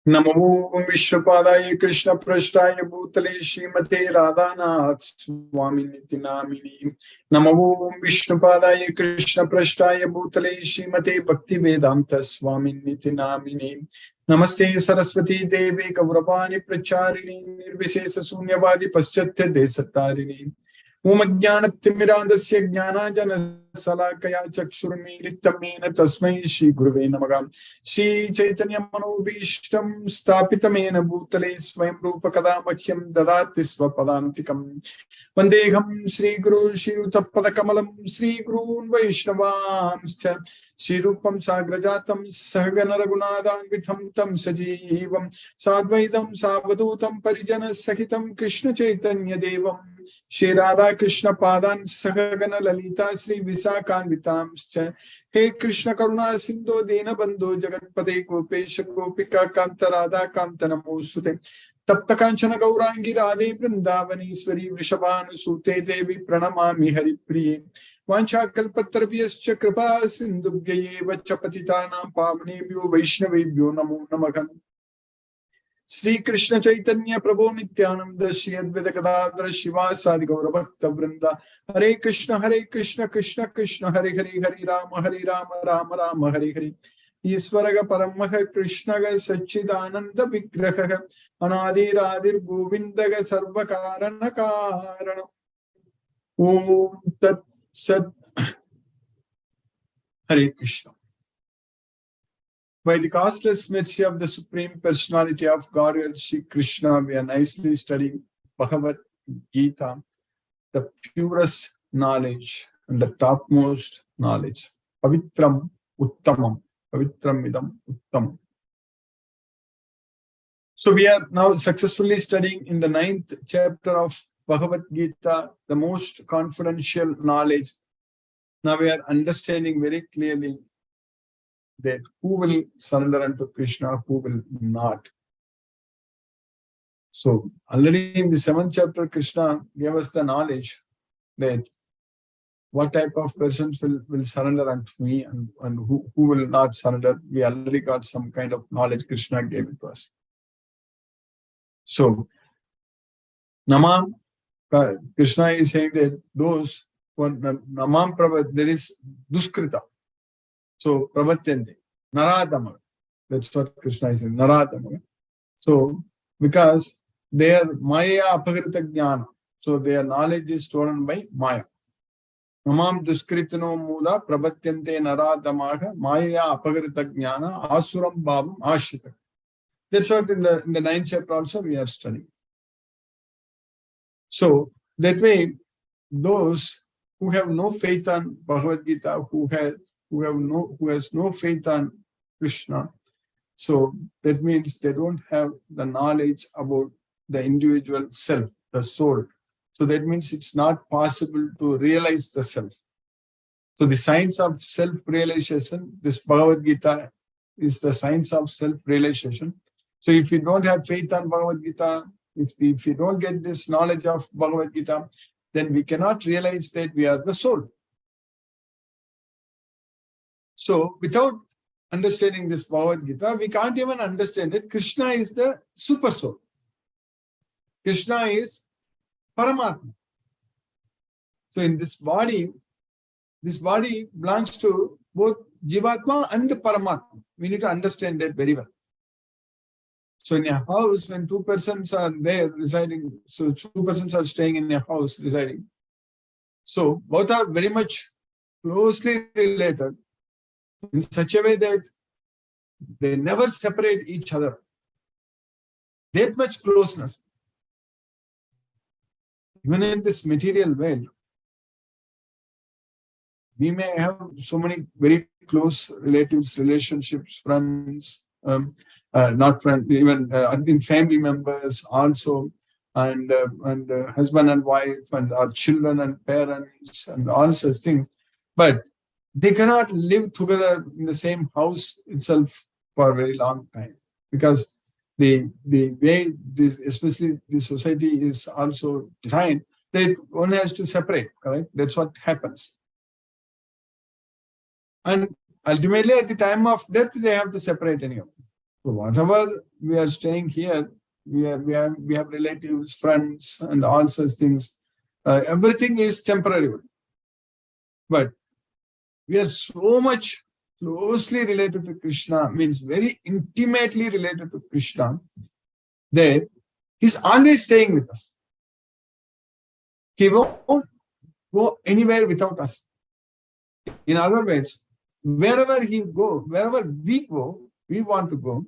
Namo Vishwapadaya Krishna Prashtaya Bhutale Srimate Radhanath Swami Niti Namini. Namo Vishwapadaya Krishna Prashtaya Bhutale Srimate Bhakti Vedanta Swami Niti Namini. Namaste Saraswati Devi Kavrapani Pracharini Nirvishesa Sunyavadi Paschatya Desatarini. Umajnanattimirandasya Jnanajana Salakaya Chakshurmilitamena Tasmai Shri Guruve Namaha. Shri Chaitanya Manobhishtam Stapitamena Bhutale Swayam Rupa Kadamakyam Dadati Swapadantikam. Vandeham Shri Guru Shri Uttappada Kamalam Shri Gurun Vaishnavamscha Shri Rupam Sagrajatam Sahagana Raghunathan Vitham Tam Sajeevam Sadvaidam Savadutam Parijana Sahitam Krishna Chaitanya Devam Shri Radha Krishna Padan Sahagana Lalita Shri Visakan Vitamscha. Hey Krishna Karuna Sindhu Dena Bandhu Jagatpate Gopesha Gopika Kanta Radha Kanta Namosute Tapta Kanchana Gaurangi Radhe Vrindavaniswari Vrishabhanu Sute Devi Pranamami Haripriye Vancha Kalpatarvyascha Kripa Sindhubhyaye Vachapatitanam Pavanebhyo Vaishnavebhyo Namo Namaha. Sri Krishna Chaitanya Prabhu Nityananda Shri Advaita Gadadhara Shiva Sadi Gaura Bhakta Vrinda. Hare Krishna Krishna Krishna Hare Hare Hare Rama Rama Rama Hare Hare. Isvaraga Paramaha Krishnaga Sachidananda Vigraha Anadir Adir Govindaga Sarvakarana Karana. Om Tat Sat. Hare Krishna. By the costless mercy of the Supreme Personality of Godhead, Shri Krishna, we are nicely studying Bhagavad Gita, the purest knowledge and the topmost knowledge. Pavitram Uttamam. Pavitram Idam Uttamam. So we are now successfully studying in the 9th chapter of Bhagavad Gita, the most confidential knowledge. Now we are understanding very clearly that who will surrender unto Krishna, who will not. So already in the 7th chapter, Krishna gave us the knowledge that what type of persons will surrender unto me and who will not surrender. We already got some kind of knowledge Krishna gave it to us. So Namam, Krishna is saying that those who are Namam Prabhat, there is Duskrita. So, Prabhatyante, Naradama. That's what Krishna is saying, Naradama. So, because their Maya Apagrita Jnana, so their knowledge is stolen by Maya. Namam Duskritano Mula, Prabhatyante Naradamaha, Maya Apagrita Jnana, Asuram Bhavam Ashita. That's what in the 9th chapter also we are studying. So, that way, those who have no faith on Bhagavad Gita, who has no faith on Krishna. So that means they don't have the knowledge about the individual self, the soul. So that means it's not possible to realize the self. So the science of self-realization, this Bhagavad Gita is the science of self-realization. So if you don't have faith on Bhagavad Gita, if you don't get this knowledge of Bhagavad Gita, then we cannot realize that we are the soul. So, without understanding this Bhagavad Gita, we can't even understand it. Krishna is the super soul. Krishna is Paramatma. So, in this body belongs to both Jivatma and Paramatma. We need to understand that very well. So, in a house, when two persons are there residing, so two persons are staying in a house residing. So, both are very much closely related, in such a way that they never separate each other. That much closeness. Even in this material world, we may have so many very close relatives, relationships, friends, not friends, even in family members also, and husband and wife, and our children and parents, and all such things. But they cannot live together in the same house itself for a very long time, because the way this, especially the society is also designed, that one has to separate, correct? That's what happens. And ultimately at the time of death, they have to separate anyhow. So whatever we are staying here, we have relatives, friends, and all such things. Everything is temporary. But we are so much closely related to Krishna, means very intimately related to Krishna, that he's always staying with us. He won't go anywhere without us. In other words, wherever we want to go,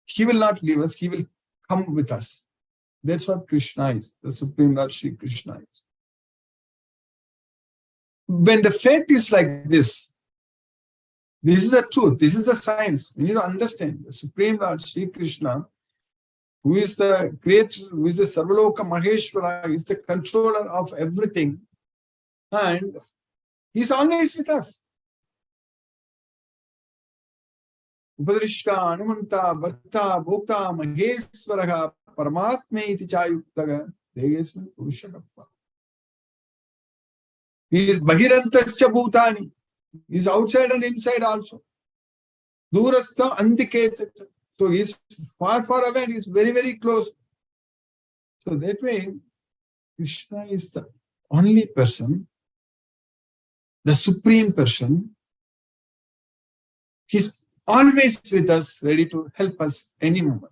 he will not leave us, he will come with us. That's what Krishna is, the Supreme Lord Sri Krishna is. When the fact is like this is the truth, this is the science. We need to understand the Supreme Lord Sri Krishna, who is the creator, who is the Sarvaloka Maheshwara, is the controller of everything, and he's always with us. Upadrishta, Anumanta, Bhakta, Bhokta, Maheshwaraha, Paramatme iti chayuktaga, Degesman Purushakappa. He is Bahirantascha Bhutani. He is outside and inside also. Durastha Andiketa. So he is far, far away and he is very, very close. So that way, Krishna is the only person, the supreme person. He's always with us, ready to help us any moment.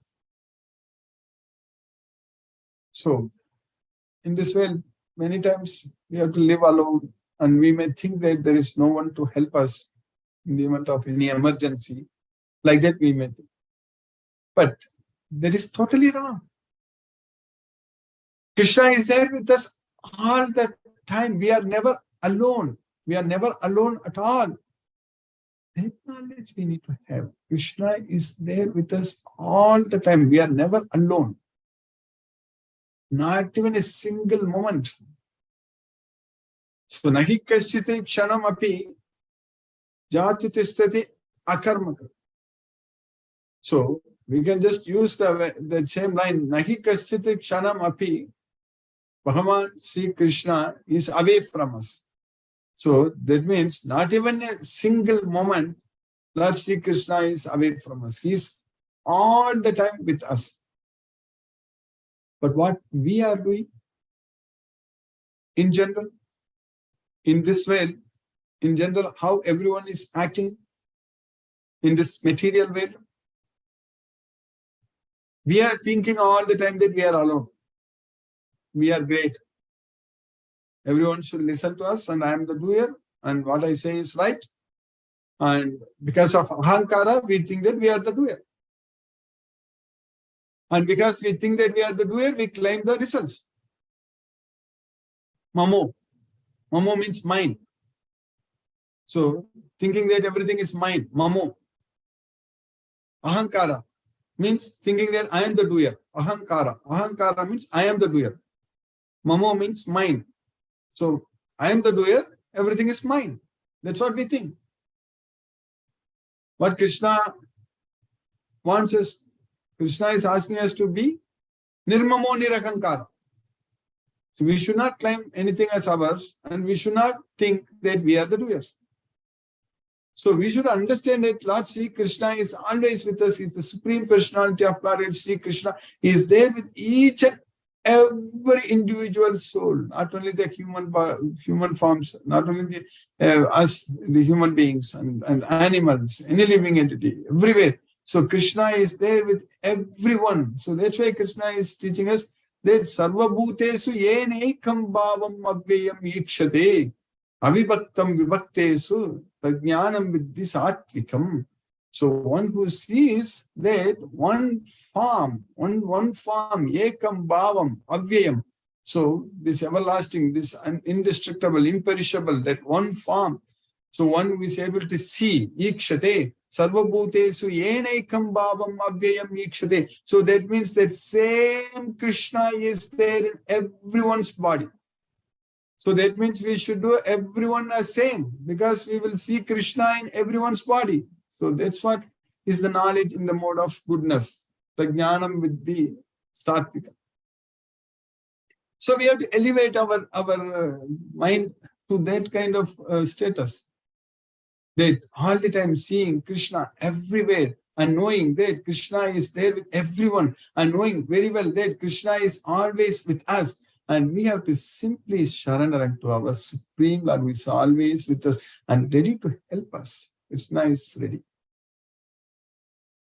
So, in this way, many times we have to live alone, and we may think that there is no one to help us in the event of any emergency. Like that we may think. But that is totally wrong. Krishna is there with us all the time. We are never alone. We are never alone at all. That knowledge we need to have. Krishna is there with us all the time. We are never alone. Not even a single moment. So, nahi kasyate kshanam api jatutistati akarmaka. So, we can just use the same line. Nahi kasyate kshanam api, Bhagavan Sri Krishna is away from us. So, that means not even a single moment Lord Sri Krishna is away from us. He is all the time with us. But what we are doing in general, in this way, in general, how everyone is acting in this material way, we are thinking all the time that we are alone. We are great. Everyone should listen to us, and I am the doer, and what I say is right. And because of ahankara, we think that we are the doer. And because we think that we are the doer, we claim the results. Mamo. Mamo means mine. So, thinking that everything is mine. Mamo. Ahankara means thinking that I am the doer. Ahankara. Ahankara means I am the doer. Mamo means mine. So, I am the doer, everything is mine. That's what we think. What Krishna wants us, Krishna is asking us to be nirmamo nirahankara. So we should not claim anything as ours, and we should not think that we are the doers. So we should understand that Lord Sri Krishna is always with us. He is the Supreme Personality of Lord Sri Krishna. He is there with each and every individual soul, not only the human forms, not only us, the human beings and animals, any living entity, everywhere. So Krishna is there with everyone. So that's why Krishna is teaching us that sarva bhutesu yenekam bhavam avyayam ikshate avibhaktam vibhaktesu tajnanam viddhi satvikam. So one who sees that one form, ekam bhavam, avyayam. So this everlasting, this indestructible, imperishable, that one form. So one who is able to see, ikshate, sarva bhutesu yenekam bhavam avyayam ikshate. So that means that same Krishna is there in everyone's body. So that means we should do everyone as same, because we will see Krishna in everyone's body. So that's what is the knowledge in the mode of goodness. Tajnanam viddhi sattvika. So we have to elevate our mind to that kind of status. That all the time seeing Krishna everywhere and knowing that Krishna is there with everyone, and knowing very well that Krishna is always with us. And we have to simply surrender unto our Supreme Lord, who is always with us and ready to help us. Krishna is ready.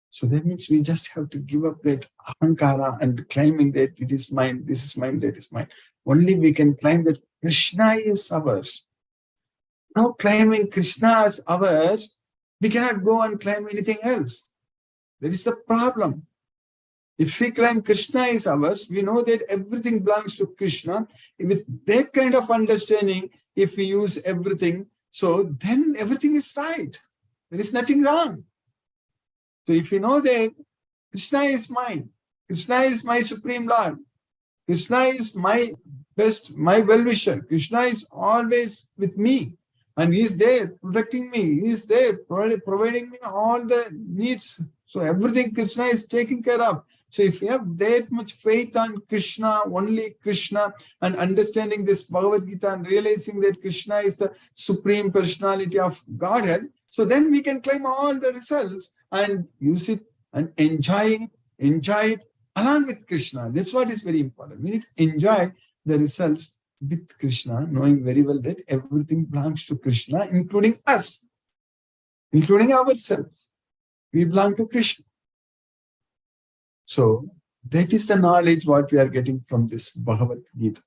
So that means we just have to give up that ahankara and claiming that it is mine, this is mine, that is mine. Only we can claim that Krishna is ours. Now claiming Krishna as ours, we cannot go and claim anything else. That is the problem. If we claim Krishna is ours, we know that everything belongs to Krishna. With that kind of understanding, if we use everything, so then everything is right. There is nothing wrong. So if you know that Krishna is mine, Krishna is my Supreme Lord, Krishna is my best, my well-wisher, Krishna is always with me, and He is there protecting me, He is there providing me all the needs. So everything Krishna is taking care of. So if you have that much faith on Krishna, only Krishna, and understanding this Bhagavad Gita and realizing that Krishna is the Supreme Personality of Godhead, so then we can claim all the results and use it and enjoy it along with Krishna. That's what is very important. We need to enjoy the results with Krishna, knowing very well that everything belongs to Krishna, including us, including ourselves. We belong to Krishna. So that is the knowledge what we are getting from this Bhagavad Gita.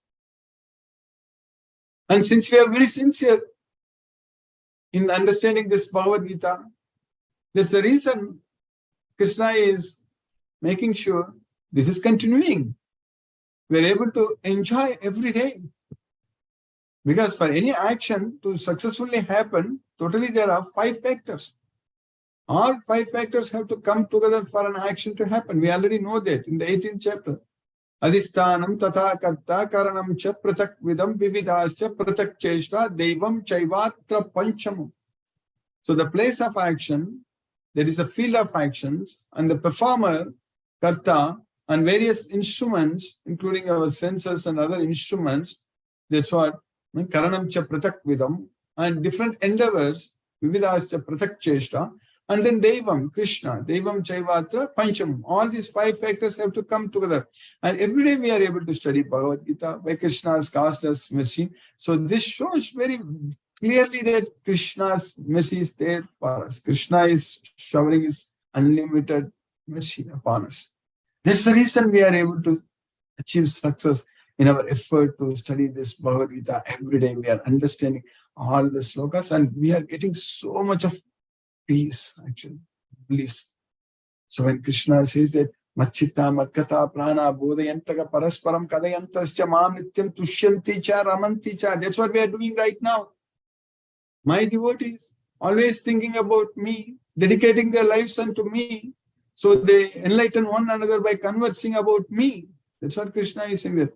And since we are very sincere in understanding this Bhagavad Gita, that's the reason Krishna is making sure this is continuing. We are able to enjoy every day. Because for any action to successfully happen, totally there are 5 factors. All 5 factors have to come together for an action to happen. We already know that in the 18th chapter. Adhisthanam tatha karta karanam cha pratak vidam vividascha pratak cheshta devam chaivatra panchamam. So the place of action, there is a field of actions, and the performer, karta, and various instruments, including our senses and other instruments, that's what karanam cha pratak vidam, and different endeavors, vividascha pratak cheshta. And then Devam, Krishna, Devam Chaivatra, Pancham. All these 5 factors have to come together. And every day we are able to study Bhagavad Gita by Krishna's caused us mercy. So this shows very clearly that Krishna's mercy is there for us. Krishna is showering His unlimited mercy upon us. That's the reason we are able to achieve success in our effort to study this Bhagavad Gita. Every day we are understanding all the slokas, and we are getting so much of peace, actually, bliss. So when Krishna says that Machita, Matkata, Prana, Bodhayantaka, Parasparam, Kadayantascha, Mam Nityam, Tushyanti cha, Ramanti cha. That's what we are doing right now. My devotees, always thinking about me, dedicating their lives unto me. So they enlighten one another by conversing about me. That's what Krishna is saying there.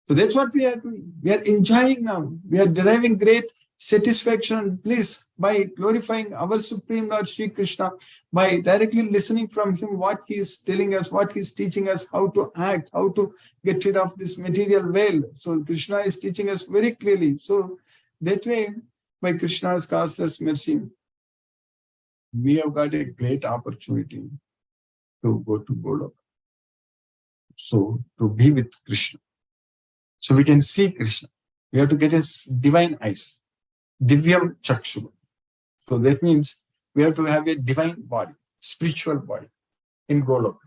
So that's what we are doing. We are enjoying now. We are deriving great satisfaction and bliss by glorifying our Supreme Lord Sri Krishna, by directly listening from Him what He is telling us, what He is teaching us, how to act, how to get rid of this material veil. So Krishna is teaching us very clearly. So that way, by Krishna's causeless mercy, we have got a great opportunity to go to Golok. So to be with Krishna. So we can see Krishna. We have to get His divine eyes. Divyam Chakshu. So that means we have to have a divine body, spiritual body in Golok.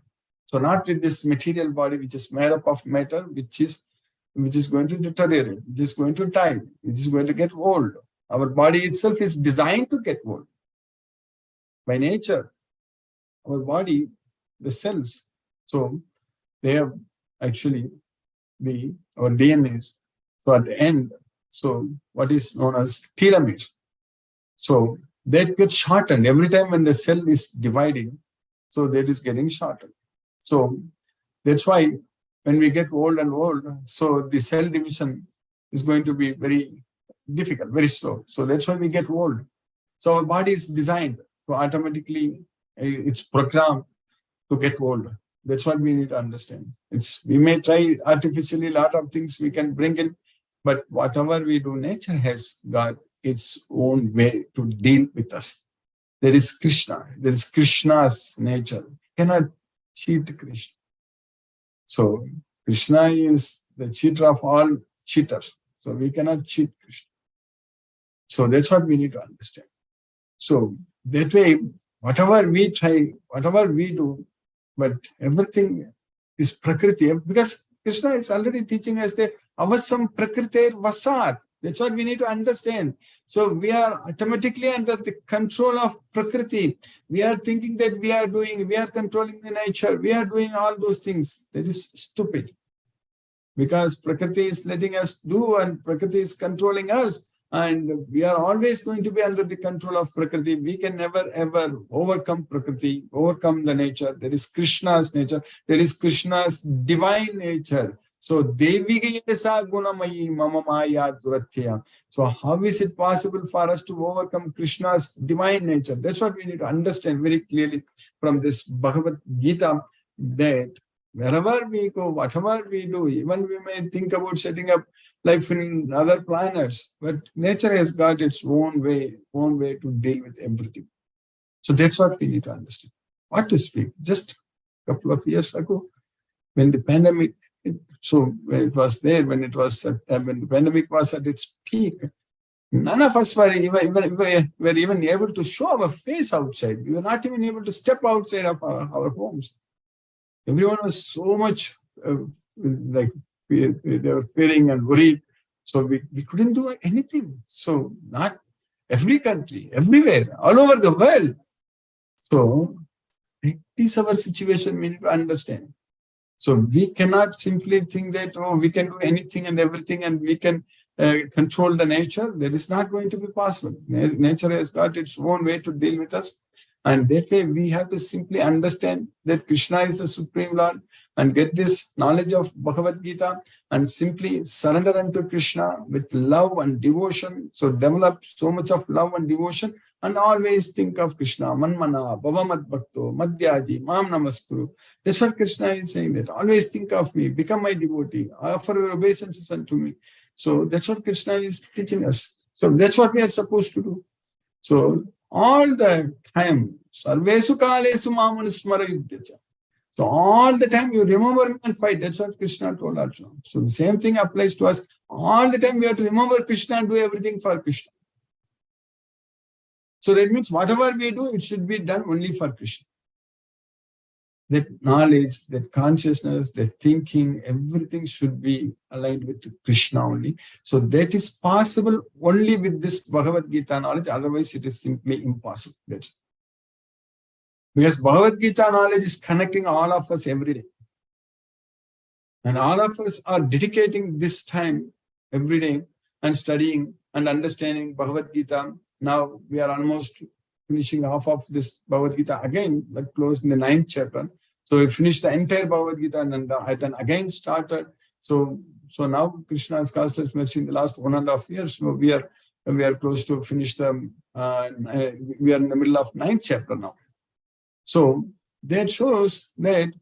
So not with this material body which is made up of matter, which is going to deteriorate, which is going to die, which is going to get old. Our body itself is designed to get old. By nature, our body, the cells, so they have actually our DNAs. So at the end, so what is known as telomeres. So that gets shortened every time when the cell is dividing. So that is getting shortened. So that's why when we get old and old, so the cell division is going to be very difficult, very slow. So that's why we get old. So our body is designed to automatically, it's programmed to get old. That's what we need to understand. We may try artificially a lot of things we can bring in, but whatever we do, nature has got its own way to deal with us. There is Krishna. There is Krishna's nature. You cannot cheat Krishna. So Krishna is the cheater of all cheaters. So we cannot cheat Krishna. So that's what we need to understand. So that way, whatever we try, whatever we do, but everything is Prakriti. Because Krishna is already teaching us that avasam prakriter vasat. That's what we need to understand. So we are automatically under the control of Prakriti. We are thinking that we are controlling the nature. We are doing all those things. That is stupid. Because Prakriti is letting us do and Prakriti is controlling us. And we are always going to be under the control of Prakriti. We can never ever overcome Prakriti, overcome the nature. There is Krishna's nature. There is Krishna's divine nature. So, Devi Gesa Gunamayi Mama Maya Duratya. So, how is it possible for us to overcome Krishna's divine nature? That's what we need to understand very clearly from this Bhagavad Gita, that wherever we go, whatever we do, even we may think about setting up life in other planets, but nature has got its own way to deal with everything. So that's what we need to understand. What to speak? Just a couple of years ago, when the pandemic, when the pandemic was at its peak, none of us were even able to show our face outside. We were not even able to step outside of our homes. Everyone was so much they were fearing and worried. So we couldn't do anything. So not every country, everywhere, all over the world. So it is our situation we need to understand. So we cannot simply think that, oh, we can do anything and everything and we can control the nature. That is not going to be possible. Nature has got its own way to deal with us. And that way we have to simply understand that Krishna is the Supreme Lord and get this knowledge of Bhagavad Gita and simply surrender unto Krishna with love and devotion. So develop so much of love and devotion and always think of Krishna. Manmana, Bhavamad Bhakto, Madhyaji, Mam Namaskuru. That's what Krishna is saying, that always think of me, become my devotee, offer your obeisances unto me. So that's what Krishna is teaching us. So that's what we are supposed to do. So all the time, Sarvesu Kalesu Mamanusmara Yudhyacha. So all the time you remember me and fight. That's what Krishna told Arjuna. So the same thing applies to us. All the time we have to remember Krishna and do everything for Krishna. So that means whatever we do, it should be done only for Krishna. That knowledge, that consciousness, that thinking, everything should be aligned with Krishna only. So that is possible only with this Bhagavad Gita knowledge. Otherwise, it is simply impossible. Because Bhagavad Gita knowledge is connecting all of us every day. And all of us are dedicating this time every day and studying and understanding Bhagavad Gita. Now we are almost finishing half of this Bhagavad Gita again, but close in the 9th chapter. So we finished the entire Bhagavad Gita and I then again started. So now Krishna has caused us mercy in the last 1.5 years. So we are close to finish we are in the middle of 9th chapter now. So that shows that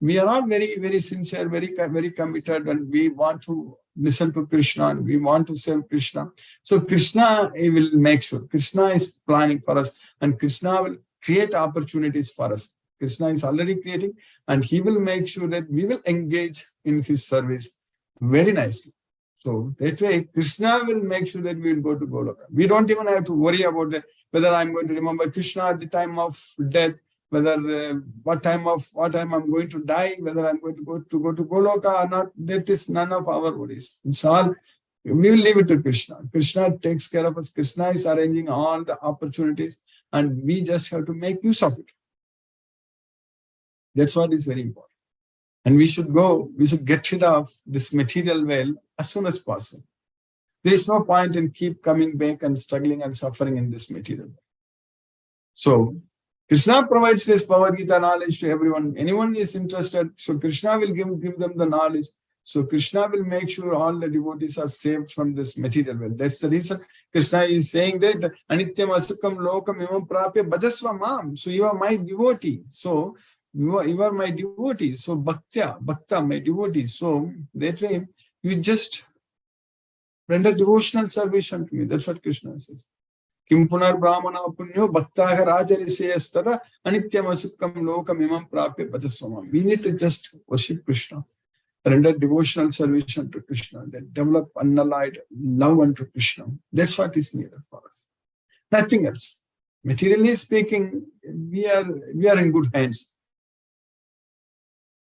we are all very, very sincere, very, very committed, and we want to listen to Krishna and we want to serve Krishna. So Krishna will make sure. Krishna is planning for us and Krishna will create opportunities for us. Krishna is already creating and he will make sure that we will engage in his service very nicely. So that way, Krishna will make sure that we will go to Goloka. We don't even have to worry about whether I'm going to remember Krishna at the time of death, whether what time I'm going to die, whether I'm going to go to Goloka or not. That is none of our worries. It's all, we will leave it to Krishna. Krishna takes care of us. Krishna is arranging all the opportunities and we just have to make use of it. That's what is very important. And we should get rid of this material veil as soon as possible. There is no point in keep coming back and struggling and suffering in this material veil. So Krishna provides this Bhagavad Gita knowledge to everyone. Anyone is interested, so Krishna will give them the knowledge. So Krishna will make sure all the devotees are saved from this material world. That's the reason Krishna is saying that Anityam Asukam Lokam Imam Prapya Bhajasva Mam. So you are my devotee. So you are my devotee. So Bhakta, my devotee. So that way you just render devotional service to me. That's what Krishna says. Kim punar brahmana punyo bhaktaha rajarisayastara anityam asukam lokam imam prapya bhajasvamam. We need to just worship Krishna, render devotional service unto Krishna, then develop unallied love unto Krishna. That's what is needed for us. Nothing else. Materially speaking, we are in good hands.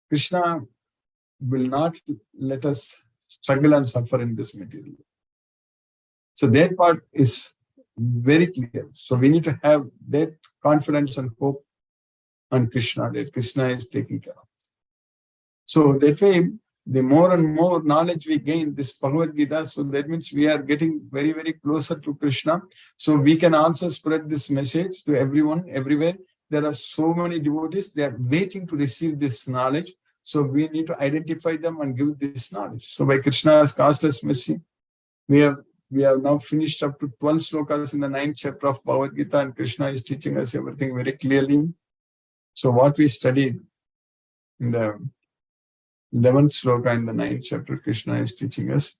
Krishna will not let us struggle and suffer in this material. So that part is very clear. So we need to have that confidence and hope on Krishna, that Krishna is taking care of. So that way, the more and more knowledge we gain, this Bhagavad Gita, so that means we are getting very, very closer to Krishna. So we can also spread this message to everyone, everywhere. There are so many devotees, they are waiting to receive this knowledge. So we need to identify them and give this knowledge. So by Krishna's causeless mercy, we have now finished up to 12 slokas in the 9th chapter of Bhagavad Gita, and Krishna is teaching us everything very clearly. So what we studied in the 11th sloka in the 9th chapter, Krishna is teaching us.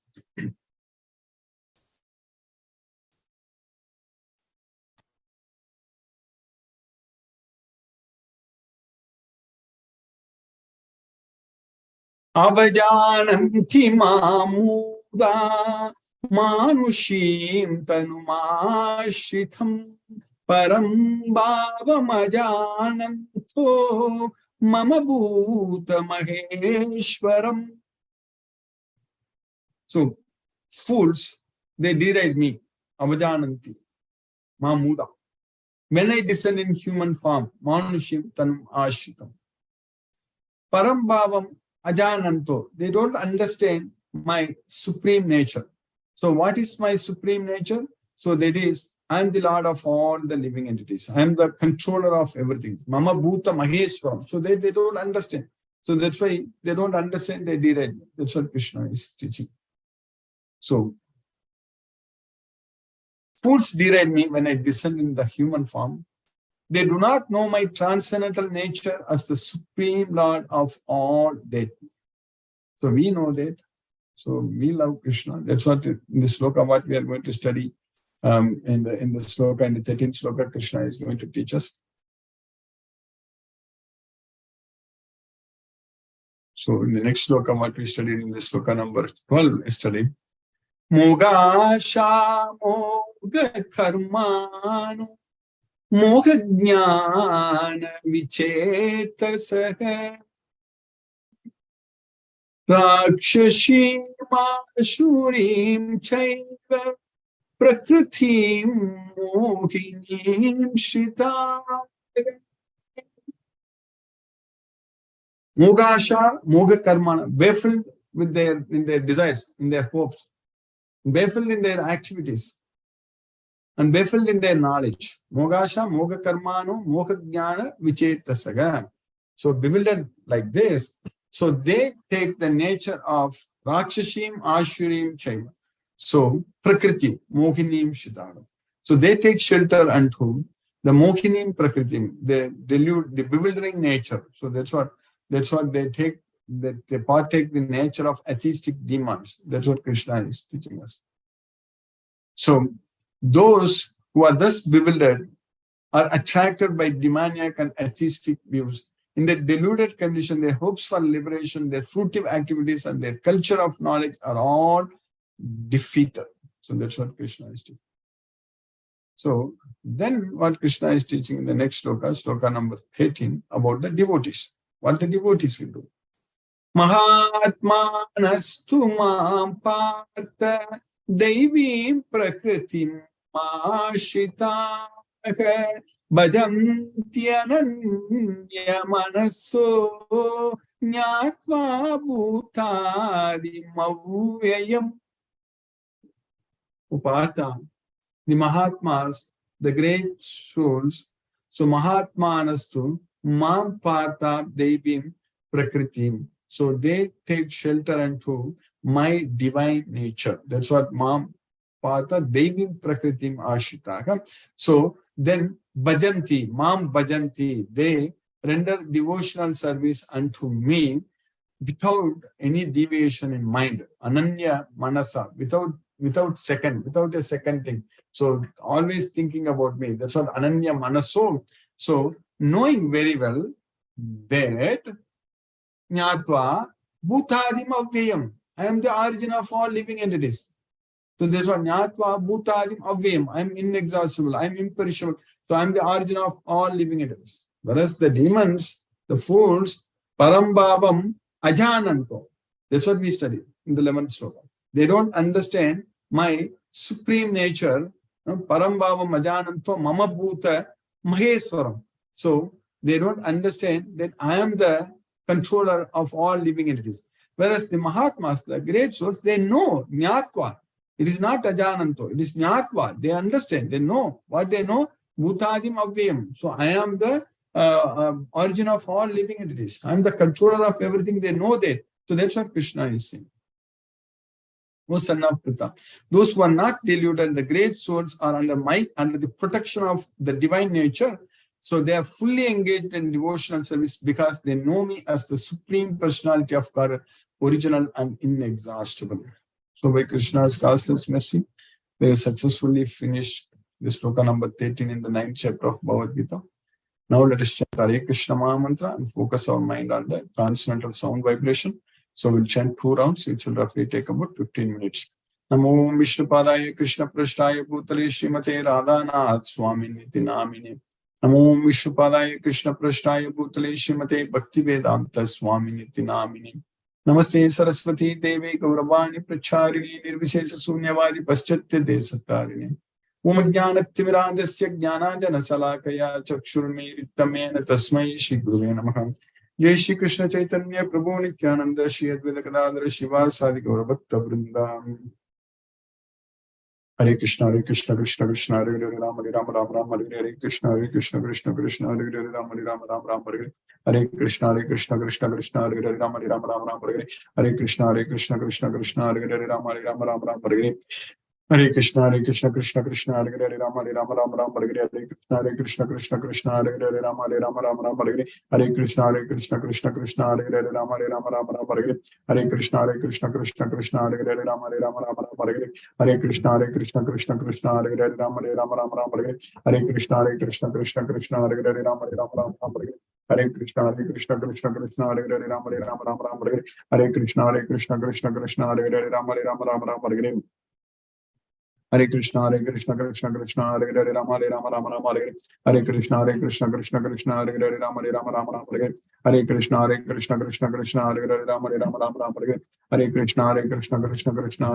Avajananti mamuda manushim tanumashritam param bhavamajananto mama bhuta maheshwaram. So, fools, they deride me. Avajananti mamuda. When I descend in human form, manushim tanum ashritam. Param bhavam ajananto. They don't understand my supreme nature. So what is my supreme nature? So that is, I am the Lord of all the living entities. I am the controller of everything. Mama bhuta maheshwaram. So they don't understand. So that's why they don't understand, they deride. That's what Krishna is teaching. So fools deride me when I descend in the human form. They do not know my transcendental nature as the supreme Lord of all that. So we know that. So we love Krishna. That's what in the sloka what we are going to study. In the sloka, in the 13th sloka, Krishna is going to teach us. So in the next sloka, what we studied in the sloka number 12 yesterday. Mogasha moga karmanu moga jnana vichetasaha rakshashim ashurim chaiva prakritim mohinim shita. Mogasha, moga karmana, baffled in their desires, in their hopes, baffled in their activities, and baffled in their knowledge. Mogasha, moga karmano, moga jnana vichetasaga. So bewildered like this, so they take the nature of rakshashim ashurim chaiva. So prakriti, mohinim shitana. So they take shelter unto the mohinim prakriti, the bewildering nature. So that's what they take, that they partake the nature of atheistic demons. That's what Krishna is teaching us. So those who are thus bewildered are attracted by demoniac and atheistic views. In their deluded condition, their hopes for liberation, their fruitive activities, and their culture of knowledge are all defeated. So that's what Krishna is teaching. So then what Krishna is teaching in the next sloka, sloka number 13, about the devotees. What the devotees will do. Mahatmanastu mam partha Deivim prakritim mashita bhajantyananya manaso nyatva bhutadi mavyayam. Upata, the Mahatmas, the great souls. So Mahatmanastu mam partha Deivim prakritim. So they take shelter unto my divine nature. That's what mam partha devim prakritim ashitaka. So then bhajanti, mam bhajanti, they render devotional service unto me without any deviation in mind. Ananya manasa, without without a second thing. So always thinking about me. That's what Ananya Manaso. So knowing very well that Jnatva Bhutadim Avyayam. I am the origin of all living entities. So there's what Jnatva Bhutadim Avyayam. I am inexhaustible. I am imperishable. So I am the origin of all living entities. Whereas the demons, the fools, Parambhavam Ajananto. That's what we studied in the 11th sloka. They don't understand my supreme nature, Parambhavam Ajananto Mama Bhuta Maheswaram. So they don't understand that I am the controller of all living entities. Whereas the Mahatmas, the great souls, they know Jnatva. It is not Ajananto, it is Jnatva. They understand, they know. What they know? Bhutadim Avyayam. So I am the origin of all living entities. I am the controller of everything. They know that. So that's what Krishna is saying. O son of Pritha, those who are not deluded, the great souls are under the protection of the divine nature. So they are fully engaged in devotional service because they know me as the supreme personality of God, original and inexhaustible. So by Krishna's causeless mercy, we have successfully finished the sloka number 13 in the 9th chapter of Bhagavad Gita. Now let us chant Hare Krishna Maha Mantra and focus our mind on the transcendental sound vibration. So we'll chant 2 rounds, which will roughly take about 15 minutes. Namo Vishnu Padaya Krishna Prashtaya Bhutale Srimate Radhanath Swami Niti Namine. Namo Vishnu Padaya Krishna Prashtaya Bhutale Srimate Bhakti Vedanta Swami Niti Namine. Namaste Saraswati Devi Gauravani Pracharini Nirvishesa Sunyavadi Paschatya Desatarini. Om Jnanatimirandasya Jnanajana Salakaya Chakshurmiritamena Tasmai Shri Guruve Namaha. Jai Shri Krishna Chaitanya Prabhu Nityananda Shri Advaita Gadadhara Shiva Sadi Gaura Bhakta Vrindam. Hare Krishna Krishna Krishna Hare Hare Rama Rama Rama Hare Krishna Krishna Krishna Hare Hare Rama Rama Rama Hare Krishna Krishna Krishna Hare Hare Rama Rama Hare Krishna Krishna Krishna Hare Hare Rama Rama Hare Krishna Krishna Krishna Hare Hare Rama Rama Hare Krishna Krishna Krishna Hare Hare Rama Rama Hare Krishna Krishna Krishna Hare Hare Rama Rama Hare Krishna Krishna Krishna Hare Hare Rama Rama Hare Krishna Krishna Krishna Hare Hare Rama Rama Hare Krishna Krishna Krishna Hare Hare Rama Rama Hare Krishna Krishna Krishna Hare Hare Rama Rama Hare Krishna Krishna Krishna Hare Hare Rama Rama Hare Krishna Krishna Krishna Hare Hare Rama Rama Hare Krishna Krishna Krishna Hare Hare Rama Rama Hare Krishna Krishna Krishna Hare Hare Rama Rama Hare Krishna Krishna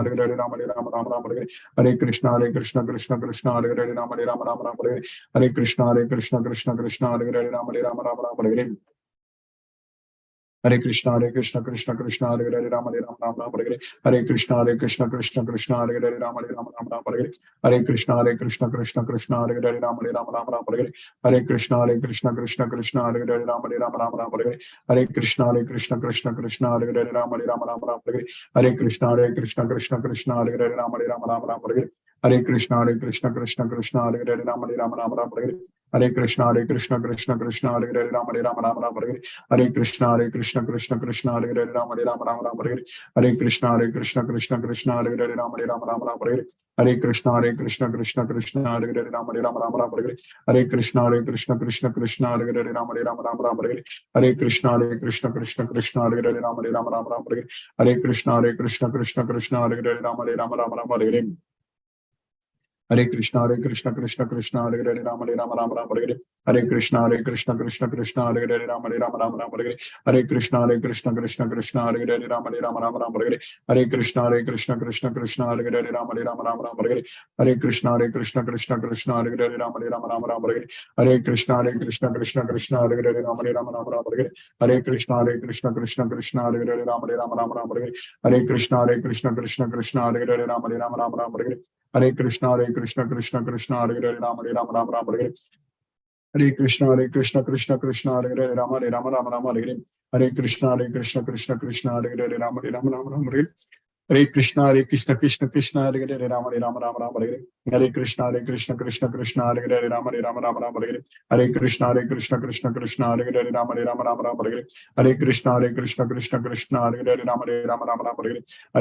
Krishna Hare Hare Rama Rama Hare Krishna Krishna Krishna Hare Hare Rama Rama Hare Krishna Krishna Krishna Hare Hare Rama Rama Hare Krishna Krishna Krishna Hare Hare Rama Rama Hare Krishna Krishna Krishna Hare Hare Rama Rama Hare Krishna Krishna Krishna Hare Hare Rama Rama Hare Krishna Krishna Krishna Hare Hare Rama Rama Hare Krishna Krishna Krishna Hare Hare Rama Rama Hare Krishna Krishna Krishna Hare Hare Rama Rama Hare Krishna Krishna Krishna Hare Hare Rama Rama Hare Krishna Krishna Krishna Hare Hare Rama Rama Hare Krishna Krishna Krishna Hare Hare Rama Rama Hare Krishna Krishna Krishna Hare Hare Rama Rama Hare Krishna Krishna Krishna Hare Hare Rama Rama Hare Krishna Krishna Krishna Hare Hare Rama Rama Hare Krishna Krishna Krishna Hare Hare Rama Rama Hare Krishna Krishna Krishna Hare Hare Rama Rama Hare Krishna Krishna Hare Hare Rama Hare Hare Krishna Krishna Krishna Hare Hare Rama Rama Hare Krishna Krishna Krishna Hare Hare Rama Rama Hare Krishna Krishna Krishna Hare Hare Rama Rama Hare Krishna Krishna Krishna Hare Hare Rama Rama Hare Krishna Krishna Krishna Hare Hare Rama Rama Hare Krishna Krishna Krishna Hare Hare Rama Rama Hare Krishna Krishna Krishna Hare Hare Rama Rama Hare Krishna Krishna Krishna Hare Hare Rama Rama Hare Krishna Krishna Krishna Hare Hare Rama Rama Hare Krishna Krishna Krishna Hare Hare Rama Rama Hare Krishna Krishna Krishna Hare Hare Hare Rama Rama Hare Hare Hare Krishna Krishna Krishna Hare Hare Hare Rama Hare Hare Hare Krishna Krishna Krishna Hare Hare Rama Hare Hare Hare Krishna Krishna Krishna Hare Hare Rama Hare Hare Hare Krishna Krishna Hare Hare Rama Hare Hare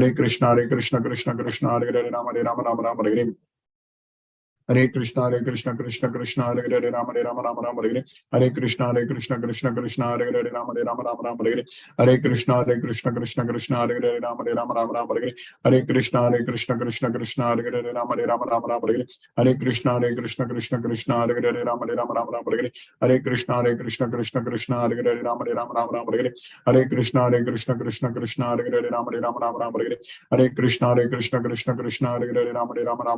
Hare Krishna Krishna Krishna Hare Hare Rama Hare Hare Hare Krishna Krishna Krishna Hare Hare Rama Hare Hare Hare Krishna Krishna Krishna Hare Hare Rama Hare Hare Hare Krishna Krishna Krishna Hare Hare Rama Hare Hare Hare Krishna Krishna Krishna Hare Hare Rama Hare Hare Hare Krishna Krishna Krishna Hare Hare Rama Hare Hare Hare Krishna Krishna Krishna Hare Hare Rama Hare Hare Hare Krishna Krishna Krishna Hare Hare Rama Hare Hare Hare Krishna Krishna Hare Hare Rama Hare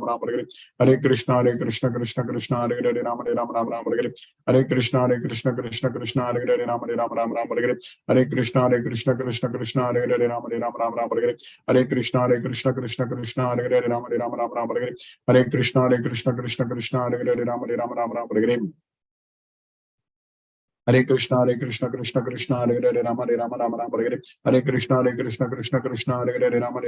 Hare Hare Krishna Krishna Krishna Hare Hare Rama Hare Hare Hare Krishna Krishna Krishna Hare Hare Rama Hare Hare Hare Krishna Krishna Krishna Hare Hare Rama Hare Hare Hare Krishna Krishna Krishna Hare Hare Rama Hare Hare Hare Krishna Krishna Krishna Hare Hare Rama Hare Hare Hare Krishna Krishna Krishna Hare Hare Rama Hare Hare Hare Krishna Krishna Krishna Hare Hare Rama Hare Hare Hare Krishna Krishna Krishna Hare Hare Rama Hare Hare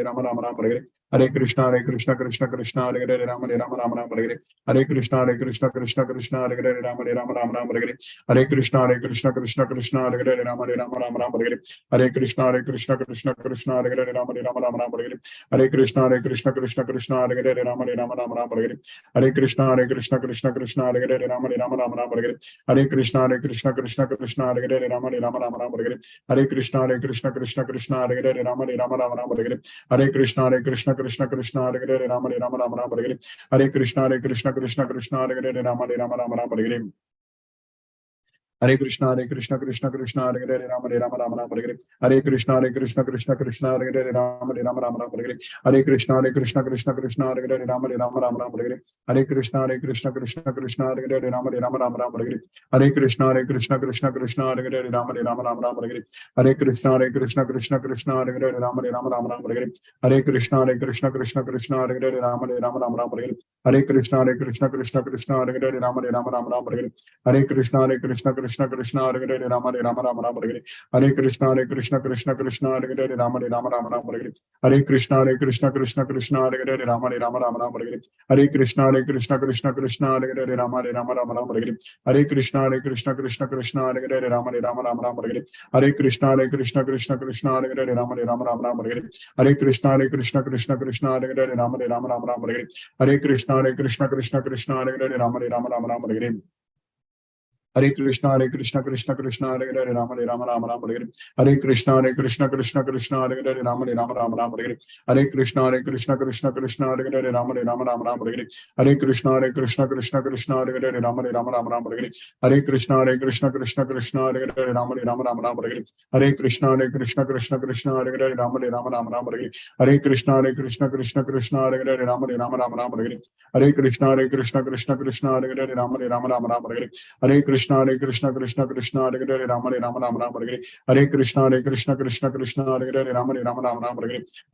Hare Krishna Krishna Krishna Hare Hare Rama Hare Hare Hare Krishna Krishna Krishna Hare Hare Rama Hare Hare Hare Krishna Krishna Krishna Hare Hare Rama Hare Hare Hare Krishna Krishna Krishna Hare Hare Rama Hare Hare Hare Krishna Krishna Hare Hare Rama Hare Hare Hare Krishna Krishna Hare Hare Rama Hare Hare Hare Krishna Krishna Krishna Hare Hare Rama Hare Hare Hare Krishna Krishna Krishna Hare Hare Rama Hare Hare Hare Krishna Krishna Hare Hare Rama Hare Hare Hare Krishna Krishna Hare Hare Rama Hare Hare Hare Krishna Krishna Hare Hare Rama Hare Hare Hare Krishna Krishna Hare Hare Rama Hare Hare Hare Krishna Krishna Hare Hare Rama Hare Hare Hare Krishna Krishna Hare Hare Rama Hare Hare Hare Krishna Krishna Hare Hare Rama Hare Hare Hare Krishna Krishna Hare Hare Rama Hare Hare Hare Krishna Krishna Hare Hare Rama Hare Hare Hare Krishna Krishna Hare Hare Rama Hare Hare Hare Krishna Krishna Hare Hare Rama Hare Hare Hare Krishna Krishna Hare Hare Rama Hare Hare Hare Krishna Krishna Hare Hare Rama Hare Hare Hare Krishna Krishna Hare Hare Rama Hare Hare Hare Krishna Krishna Hare Hare Rama Hare Hare Hare Krishna Krishna Hare Hare Rama Hare Hare Hare Krishna Krishna Hare Hare Rama Hare Hare Hare Krishna Krishna Hare Hare Rama Hare Hare Hare Krishna Krishna Hare Hare Rama Hare Hare Hare Krishna Krishna Hare Hare Rama Hare Hare Hare Krishna Krishna Hare Hare Rama Hare Hare Hare Krishna Krishna Hare Hare Rama Hare Hare Hare Krishna Krishna Hare Hare Rama Hare Hare Hare Krishna Krishna Hare Hare Rama Hare Hare Hare Krishna Krishna Hare Hare Rama Hare Hare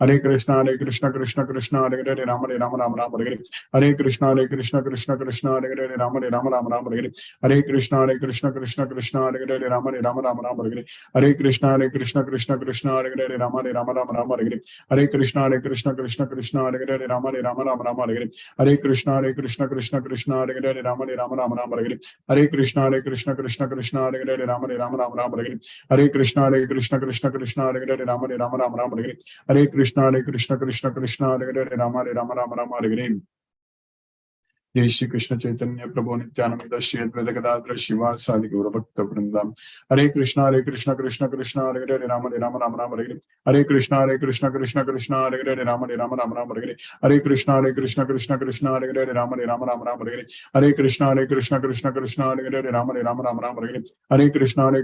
Hare Krishna Krishna Hare Hare Rama Hare Hare Hare Krishna Krishna Hare Hare Rama Hare Hare Hare Krishna Krishna Hare Hare Rama Hare Hare Hare Krishna Krishna Hare Hare Rama Hare Hare Hare Krishna Krishna Hare Hare Rama Hare Hare Hare Krishna Krishna Hare Hare Rama Hare Hare Hare Krishna Krishna Hare Hare Rama Hare Hare Hare Krishna Krishna Hare Hare Rama Hare Hare Hare Krishna Krishna Hare Hare Rama Hare Hare Hare Krishna Krishna Hare Hare Rama Hare Hare जय श्री कृष्ण चैतन्य प्रभु नित्यानंद श्री अद्वैत गदाधर शिवासादि गौर भक्त वृंदा हरे कृष्ण कृष्ण कृष्ण हरे हरे राम राम हरे हरे कृष्ण कृष्ण हरे हरे राम राम हरे हरे कृष्ण कृष्ण हरे हरे राम राम हरे हरे कृष्ण कृष्ण हरे हरे राम राम हरे हरे कृष्ण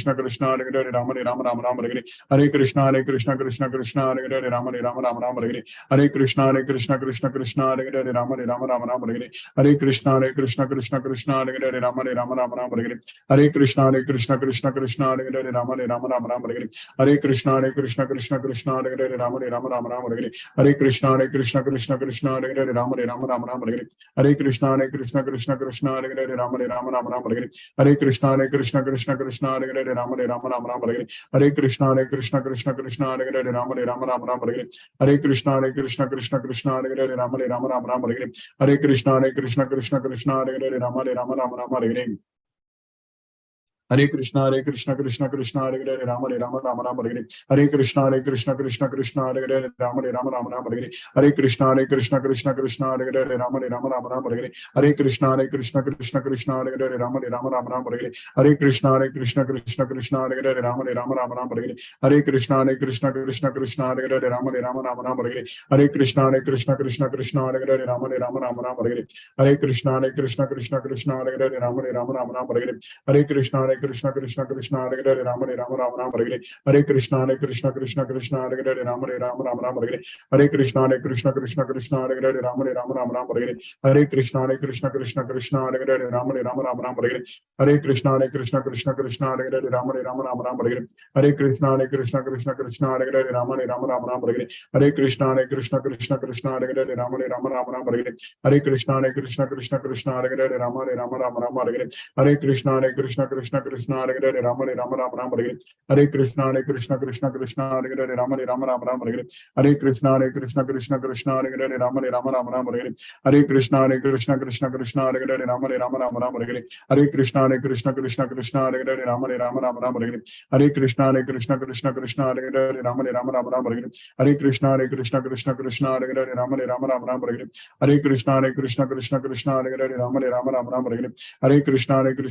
कृष्ण हरे हरे राम राम हरे हरे कृष्ण कृष्ण हरे हरे राम राम हरे हरे कृष्ण कृष्ण हरे हरे राम राम हरे Hare Hare Krishna Krishna Krishna Hare Hare Rama Rama Hare Hare Krishna Krishna Krishna Hare Hare Rama Rama Hare Hare Krishna Krishna Krishna Hare Hare Rama Rama Hare Hare Krishna Krishna Hare Hare Rama Rama Hare Hare Krishna Krishna Krishna Hare Hare Rama Rama Hare Hare Krishna Krishna Krishna Hare Hare Rama Rama Hare Hare Krishna Krishna Krishna Hare Hare Rama Rama Hare Hare Krishna Krishna Krishna Hare Hare Rama Hare Hare Krishna Krishna Krishna Hare Hare Rama Hare Hare Krishna Krishna Hare Hare Rama Hare Hare Krishna Krishna Hare Hare Rama Hare Hare Krishna Krishna Hare Hare Rama Hare Hare Krishna Krishna Krishna Hare Hare Rama Hare Hare Krishna Krishna Hare Hare Rama Hare Hare Krishna Krishna Krishna Hare Hare Rama Hare Hare Krishna Krishna Krishna Hare Hare Rama Hare Hare Krishna Krishna Krishna Hare Hare Rama Hare Hare Krishna Krishna Hare Hare Rama Hare Hare Krishna Krishna Hare Hare Rama Hare Hare Krishna Krishna Hare Hare Rama Hare Hare Krishna Krishna Hare Hare Rama Hare Hare Krishna Krishna Hare Hare Rama Hare Hare Krishna Krishna Hare Hare Rama Hare Hare Krishna Krishna Hare Hare Rama Hare Hare Krishna Krishna Hare Hare Rama Hare Hare Krishna Krishna Hare Hare Rama Hare Hare Krishna Krishna Hare Hare Rama Hare Hare Krishna Krishna Hare Hare Rama Hare Hare Krishna Krishna Hare Hare Rama Hare Hare Krishna Krishna Hare Hare Rama Hare Hare Krishna Krishna Hare Hare Rama Hare Hare Krishna Krishna Hare Hare Rama Hare Hare Krishna Krishna Hare Hare Rama Hare Hare Krishna Krishna Hare Hare Rama Hare Hare Krishna Krishna Hare Hare Rama Hare Hare Krishna Krishna Hare Hare Rama Hare Hare Krishna Krishna Hare Hare Rama Hare Hare Krishna Krishna Hare Hare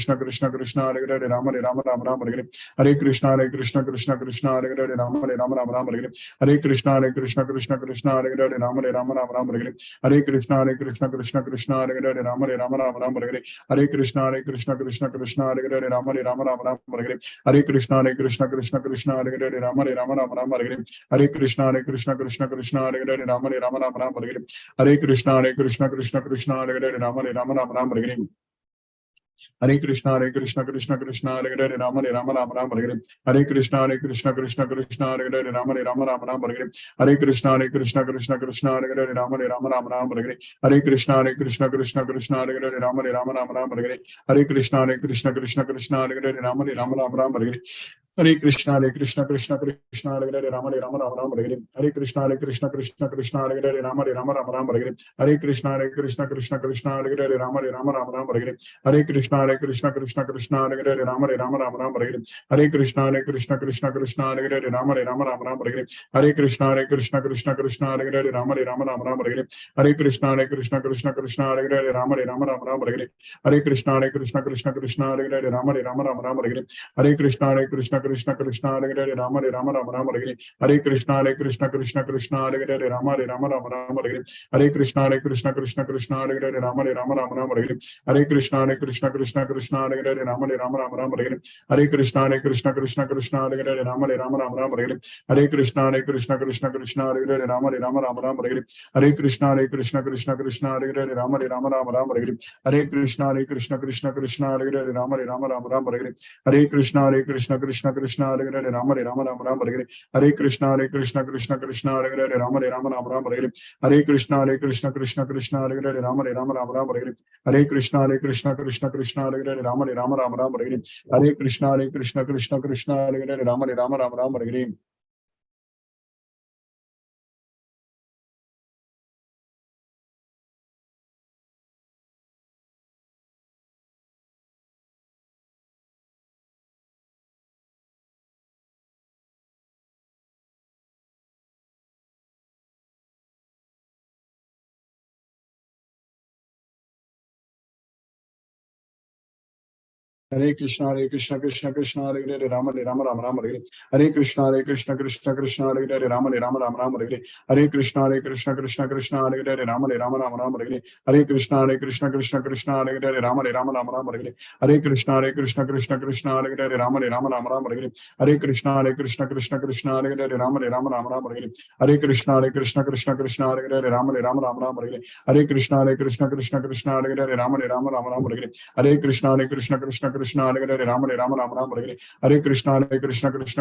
Rama Hare Hare Krishna Krishna Hare Hare Rama Hare Hare Krishna Krishna Hare Hare Rama Hare Hare Krishna Krishna Hare Hare Rama Hare Hare Krishna Hare Hare Rama Hare Hare Krishna Krishna Hare Hare Rama Hare Hare Krishna Krishna Hare Hare Rama Hare Hare Krishna Krishna Hare Hare Rama Hare Hare Krishna Krishna Hare Hare Rama Hare Hare Krishna Krishna Hare Hare Rama Hare Hare Krishna Krishna Hare Hare Rama Hare Hare Krishna Krishna Hare Hare Rama Hare Hare Krishna Krishna Hare Hare Rama Hare Hare Krishna Krishna Hare Hare Rama Hare Hare Krishna Krishna Hare Hare Rama Hare Hare Krishna Krishna Hare Hare Rama Hare Hare Krishna Krishna Hare Hare Rama Hare Hare Krishna Krishna Hare Hare Rama Hare Hare Krishna Krishna Hare Hare Rama Hare Hare Krishna Krishna Hare Hare Rama Hare Hare Krishna Krishna Hare Hare Rama Hare Hare Krishna Krishna Hare Hare Rama Hare Hare Krishna Krishna Hare Hare Rama Hare Hare Krishna Krishna Hare Hare Rama Hare Hare Krishna Krishna Hare Hare Rama Hare Hare Krishna Krishna Hare Hare Rama Hare Hare Krishna Krishna Hare Hare Rama Hare Hare Krishna Krishna Hare Hare Rama Hare Hare Krishna Krishna Hare Hare Rama Hare Hare Krishna Krishna Hare Hare Rama Hare Hare Krishna Krishna Krishna Hare Hare Rama Rama Hare Hare. Hare Krishna Krishna Krishna Hare Hare Rama Rama Hare Hare. Hare Krishna Krishna Krishna Hare Hare Rama Rama Hare Hare. Hare Krishna Krishna Krishna Hare Hare Rama Rama Hare Hare. Hare Krishna Krishna Krishna Hare Hare Rama Rama Hare Hare. Hare Krishna Krishna Krishna Hare Hare Rama Rama Hare Hare. Hare Krishna Krishna Krishna Hare Hare Rama Rama Hare Hare. Hare Krishna Krishna Krishna Hare Hare Rama Rama Hare Hare. Hare Krishna Krishna Hare Hare Rama Rama Hare Hare. Hare Krishna Krishna Krishna Hare Hare Rama Rama Hare Hare. Hare Krishna Krishna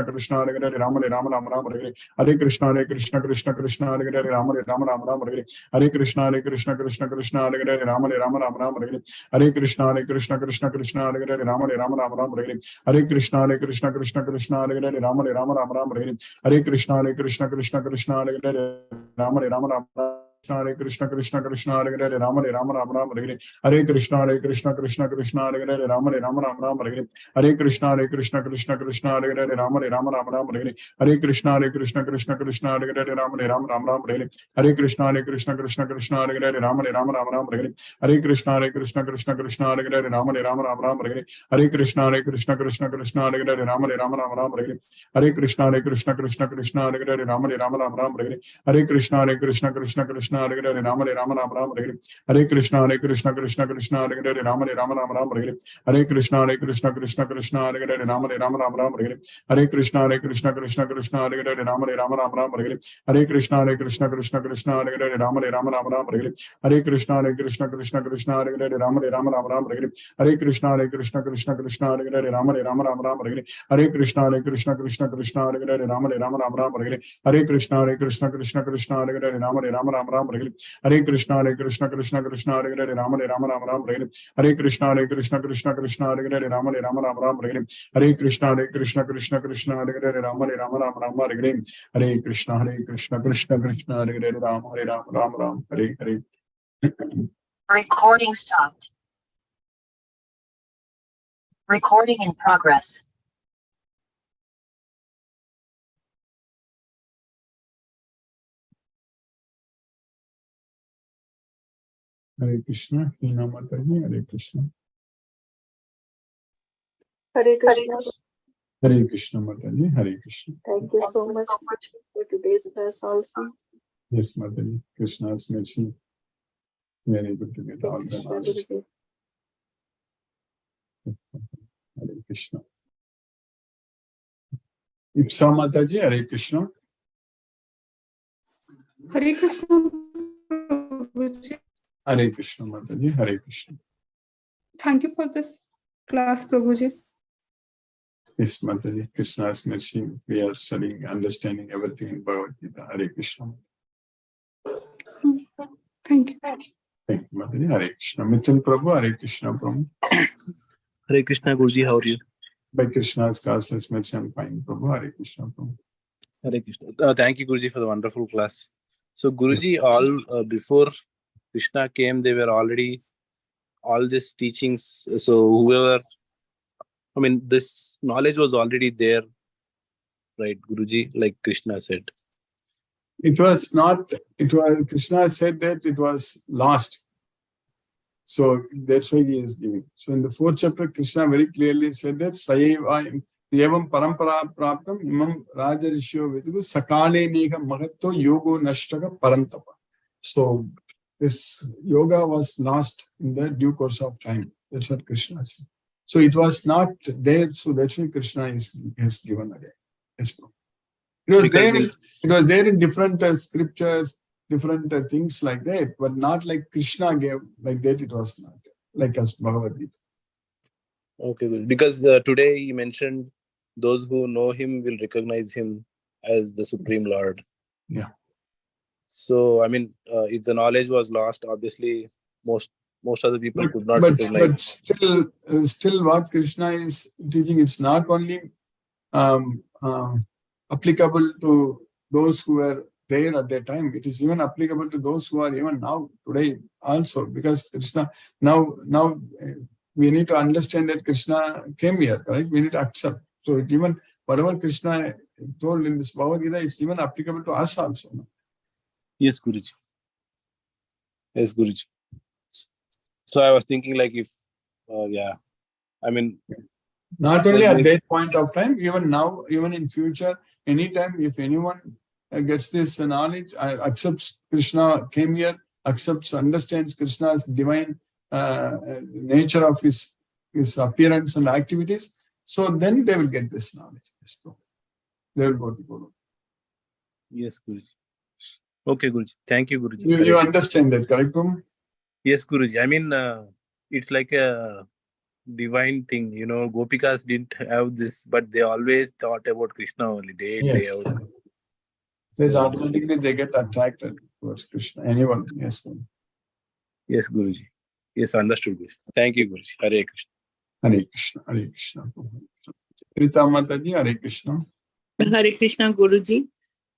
Hare Hare Rama Rama Hare Hare. Hare Krishna Krishna Krishna Hare Hare Rama Rama Hare Hare. Hare Krishna Krishna Krishna Hare Hare Rama Rama Hare Hare. Hare Krishna Krishna Krishna Hare Hare Rama Rama Hare Hare. Hare Krishna Krishna Krishna Hare Hare Rama Rama Hare Krishna Krishna Hare Hare Rama Rama Hare Hare. Hare Krishna Krishna Krishna Hare Hare Rama Rama Hare Hare. Hare Krishna Krishna Krishna Hare Hare Rama Rama Hare Hare. Hare Krishna Krishna Krishna Hare Hare Rama Rama Hare Hare. Hare Krishna Krishna Krishna Hare Hare Rama Rama Hare Hare. Hare Krishna Krishna Krishna Hare Hare Rama Rama Hare Hare. Hare Krishna Krishna Krishna Hare Hare Rama Rama Hare Hare. Hare Krishna Krishna Krishna Hare Hare Rama Rama Hare Hare. Hare Krishna Krishna Krishna Hare Hare Rama Rama Hare Hare. Hare Krishna Krishna Krishna Hare Hare Rama Rama Hare Hare. Hare Krishna Krishna Krishna Hare Hare Rama Rama Hare Hare. Hare Krishna Krishna Krishna Hare Hare Rama Rama Hare Hare. Hare Krishna Krishna Krishna Hare Hare Rama Rama Hare Hare. Hare Krishna Krishna Krishna Hare Hare Rama Rama Hare Hare. Hare Krishna Krishna Krishna Hare Hare Rama Rama Hare Hare. Hare Krishna Krishna Krishna Hare Hare Rama Rama Hare Hare. Hare Krishna Krishna Krishna Hare Hare Rama Rama Hare Hare. Hare Krishna Krishna Krishna Hare Hare Rama Rama Hare Hare. Hare Krishna Krishna Krishna Hare Hare Rama Rama Hare Hare. Hare Krishna Krishna Krishna Hare Hare Rama Rama Hare Hare. Hare Krishna Krishna Krishna Hare Hare Rama Hare Hare. Recording stopped. Recording in progress. Hare Krishna, Hina Mataji, Hare Krishna. Hare Krishna. Hare Krishna Mataji, Hare Krishna. Thank you so much for today's class also. Yes, Mataji, Krishna's mercy. Very good to get all the knowledge. Hare Krishna. Ipsa Mataji, Hare Krishna. Hare Krishna. Hare Krishna Mataji, Hare Krishna. Thank you for this class, Prabhuji. Yes, Mataji, Krishna's mercy. We are studying, understanding everything in Bhagavad Gita. Hare Krishna. Thank you. Thank you, Mataji. Hare Krishna. Mithun Prabhu, Hare Krishna Prabhu. Hare Krishna, Guruji, how are you? By Krishna's causeless mercy, I'm fine, Prabhu. Hare Krishna Prabhu. Hare Krishna. Thank you, Guruji, for the wonderful class. So, Guruji, all before Krishna came, they were already all these teachings. So, whoever, I mean, this knowledge was already there, right, Guruji? Like Krishna said. It was not. It was Krishna said that it was lost. So that's why he is giving. So in the 4th chapter, Krishna very clearly said that Sayeva Yevam Parampara Praptam Imam Rajarishyo Vidu Sakale Nega Mahatto Yogo Nashtaka Parantapa. So this yoga was lost in the due course of time. That's what Krishna said. So it was not there. So that's why Krishna has given again. Yes, it was there. It was there in different scriptures, different things like that, but not like Krishna gave like that. It was not like as Bhagavad Gita. Okay, because today he mentioned those who know him will recognize him as the Supreme Lord. Yeah. So I mean, if the knowledge was lost, obviously most other people could not recognize. But still, what Krishna is teaching, it's not only applicable to those who were there at that time. It is even applicable to those who are even now, today also, because Krishna, now we need to understand that Krishna came here, right? We need to accept. So even whatever Krishna told in this Bhagavad Gita, it's even applicable to us also. No? Yes, Guruji. Yes, Guruji. So I was thinking like if, I mean, not only at that point of time, even now, even in future, anytime, if anyone gets this knowledge, accepts Krishna came here, accepts, understands Krishna's divine nature of his appearance and activities, so then they will get this knowledge. They will go to Guru. yes, Guruji. Okay, Guruji. Thank you, Guruji. You understand that, correct, Guru? Yes, Guruji. I mean, it's like a divine thing. You know, Gopikas didn't have this, but they always thought about Krishna only, day in, day out. Yes, So, automatically they get attracted towards Krishna. Anyone, yes, Guru. yes, Guruji. Yes, understood, Guruji. Thank you, Guruji. Hare Krishna. Hare Krishna, Hare Krishna. Chitrita Mataji, Hare Krishna. Hare Krishna, Guruji.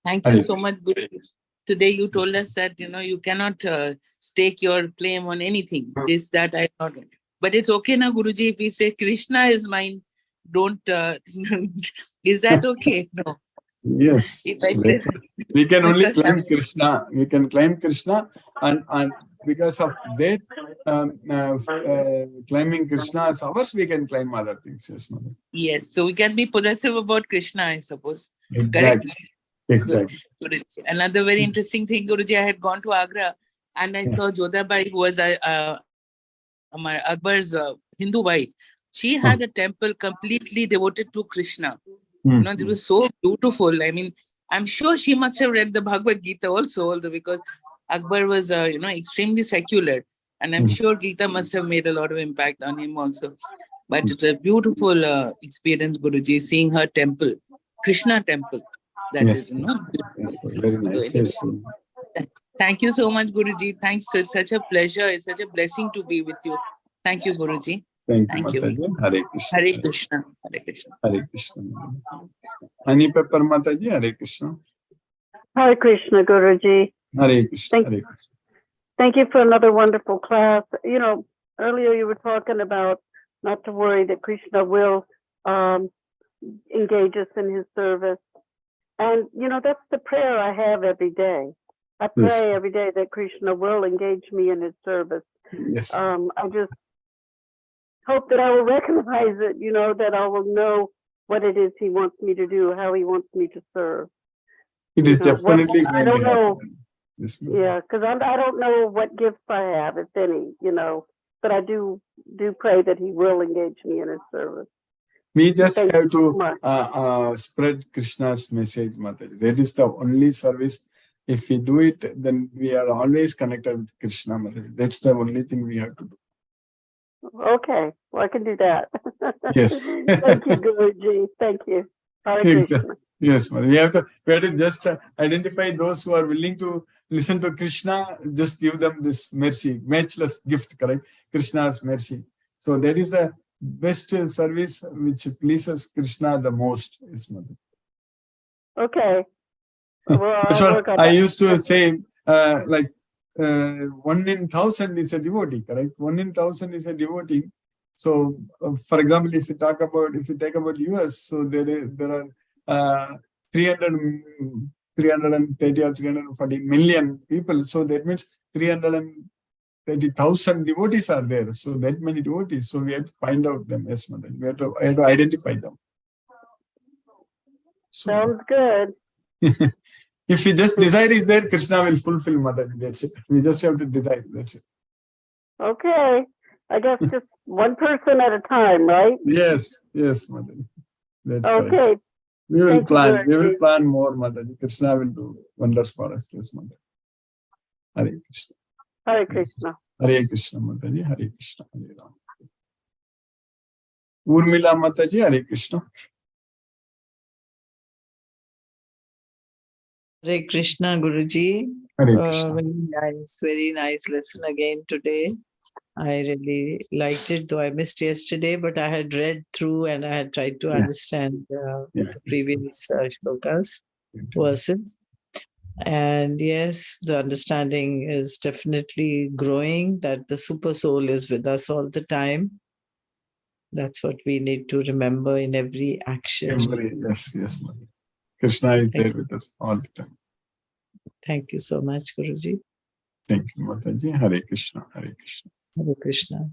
Thank you Hare so much, Guruji. Today you told us that, you cannot stake your claim on anything. This, that, I not. But it's okay now, Guruji, if we say Krishna is mine, don't, is that okay? No. Yes. If I say, We can only because claim Krishna. We can claim Krishna, and because of that, claiming Krishna as ours, we can claim other things. Yes, Mother. yes, so we can be possessive about Krishna, I suppose. Exactly. Exactly. Guruji. Another very interesting thing, Guruji, I had gone to Agra and I saw Jodhabai, who was Akbar's Hindu wife. She had a temple completely devoted to Krishna. It was so beautiful. I mean, I'm sure she must have read the Bhagavad Gita also because Akbar was, extremely secular. And I'm sure Gita must have made a lot of impact on him also. But it's a beautiful experience, Guruji, seeing her temple, Krishna temple. That Yes. is, Very nice. Yes. Thank you so much, Guruji. Thanks. It's such a pleasure. It's such a blessing to be with you. Thank you, Guruji. Thank you, Mataji. Hare Krishna. Hare Krishna. Hare Krishna. Hare Krishna. Honey Pepper Mataji, Hare Krishna. Hare Krishna, Guruji. Hare Krishna. Hare Krishna. Thank you for another wonderful class. Earlier you were talking about not to worry that Krishna will engage us in his service. And, that's the prayer I have every day. I pray Yes. every day that Krishna will engage me in his service. Yes. I just hope that I will recognize it, that I will know what it is he wants me to do, how he wants me to serve. It is definitely I going don't to know. happen. Yes. Yeah, because I don't know what gifts I have, if any, but I do pray that he will engage me in his service. We just Thank have you so to much. spread Krishna's message, Mataji. That is the only service. If we do it, then we are always connected with Krishna, Mataji. That's the only thing we have to do. Okay, well, I can do that. Yes. Thank you, Guruji. Thank you. Hare Krishna. Yes, Mataji. We have to just identify those who are willing to listen to Krishna, just give them this mercy, matchless gift, correct? Krishna's mercy. So that is the best service which pleases Krishna the most. Yes, Mataji. Okay. Well, That's I'll what work on I that. used to say, 1 in 1,000 is a devotee, correct? 1 in 1,000 is a devotee. So, for example, if you take about US, so there are 330 or 340 million people. So that means 330,000 devotees are there. So that many devotees. So we have to find out them. Yes, Mataji. We have to identify them. So, Sounds good. if we just desire is there, Krishna will fulfill, Mataji. That's it. We just have to desire. That's it. Okay. I guess just one person at a time, right? Yes, Mataji. That's Okay. correct. We will Thank you, plan. We will Guruji. plan more, Mataji. Krishna will do wonders for us. Yes, Mataji. Hare Krishna. Hare Krishna. Hare Krishna, Mataji. Hare Krishna. Hare Ram. Urmila Mataji. Hare Krishna. Hare Krishna, Guruji. Hare Krishna. Very nice lesson again today. I really liked it, though I missed yesterday, but I had read through and I had tried to understand the previous shlokas, verses. And yes, the understanding is definitely growing, that the super soul is with us all the time. That's what we need to remember in every action. Yes, Mataji. Krishna is there with us all the time. Thank you so much, Guruji. Thank you, Mataji. Hare Krishna. Hare Krishna. Hare Krishna.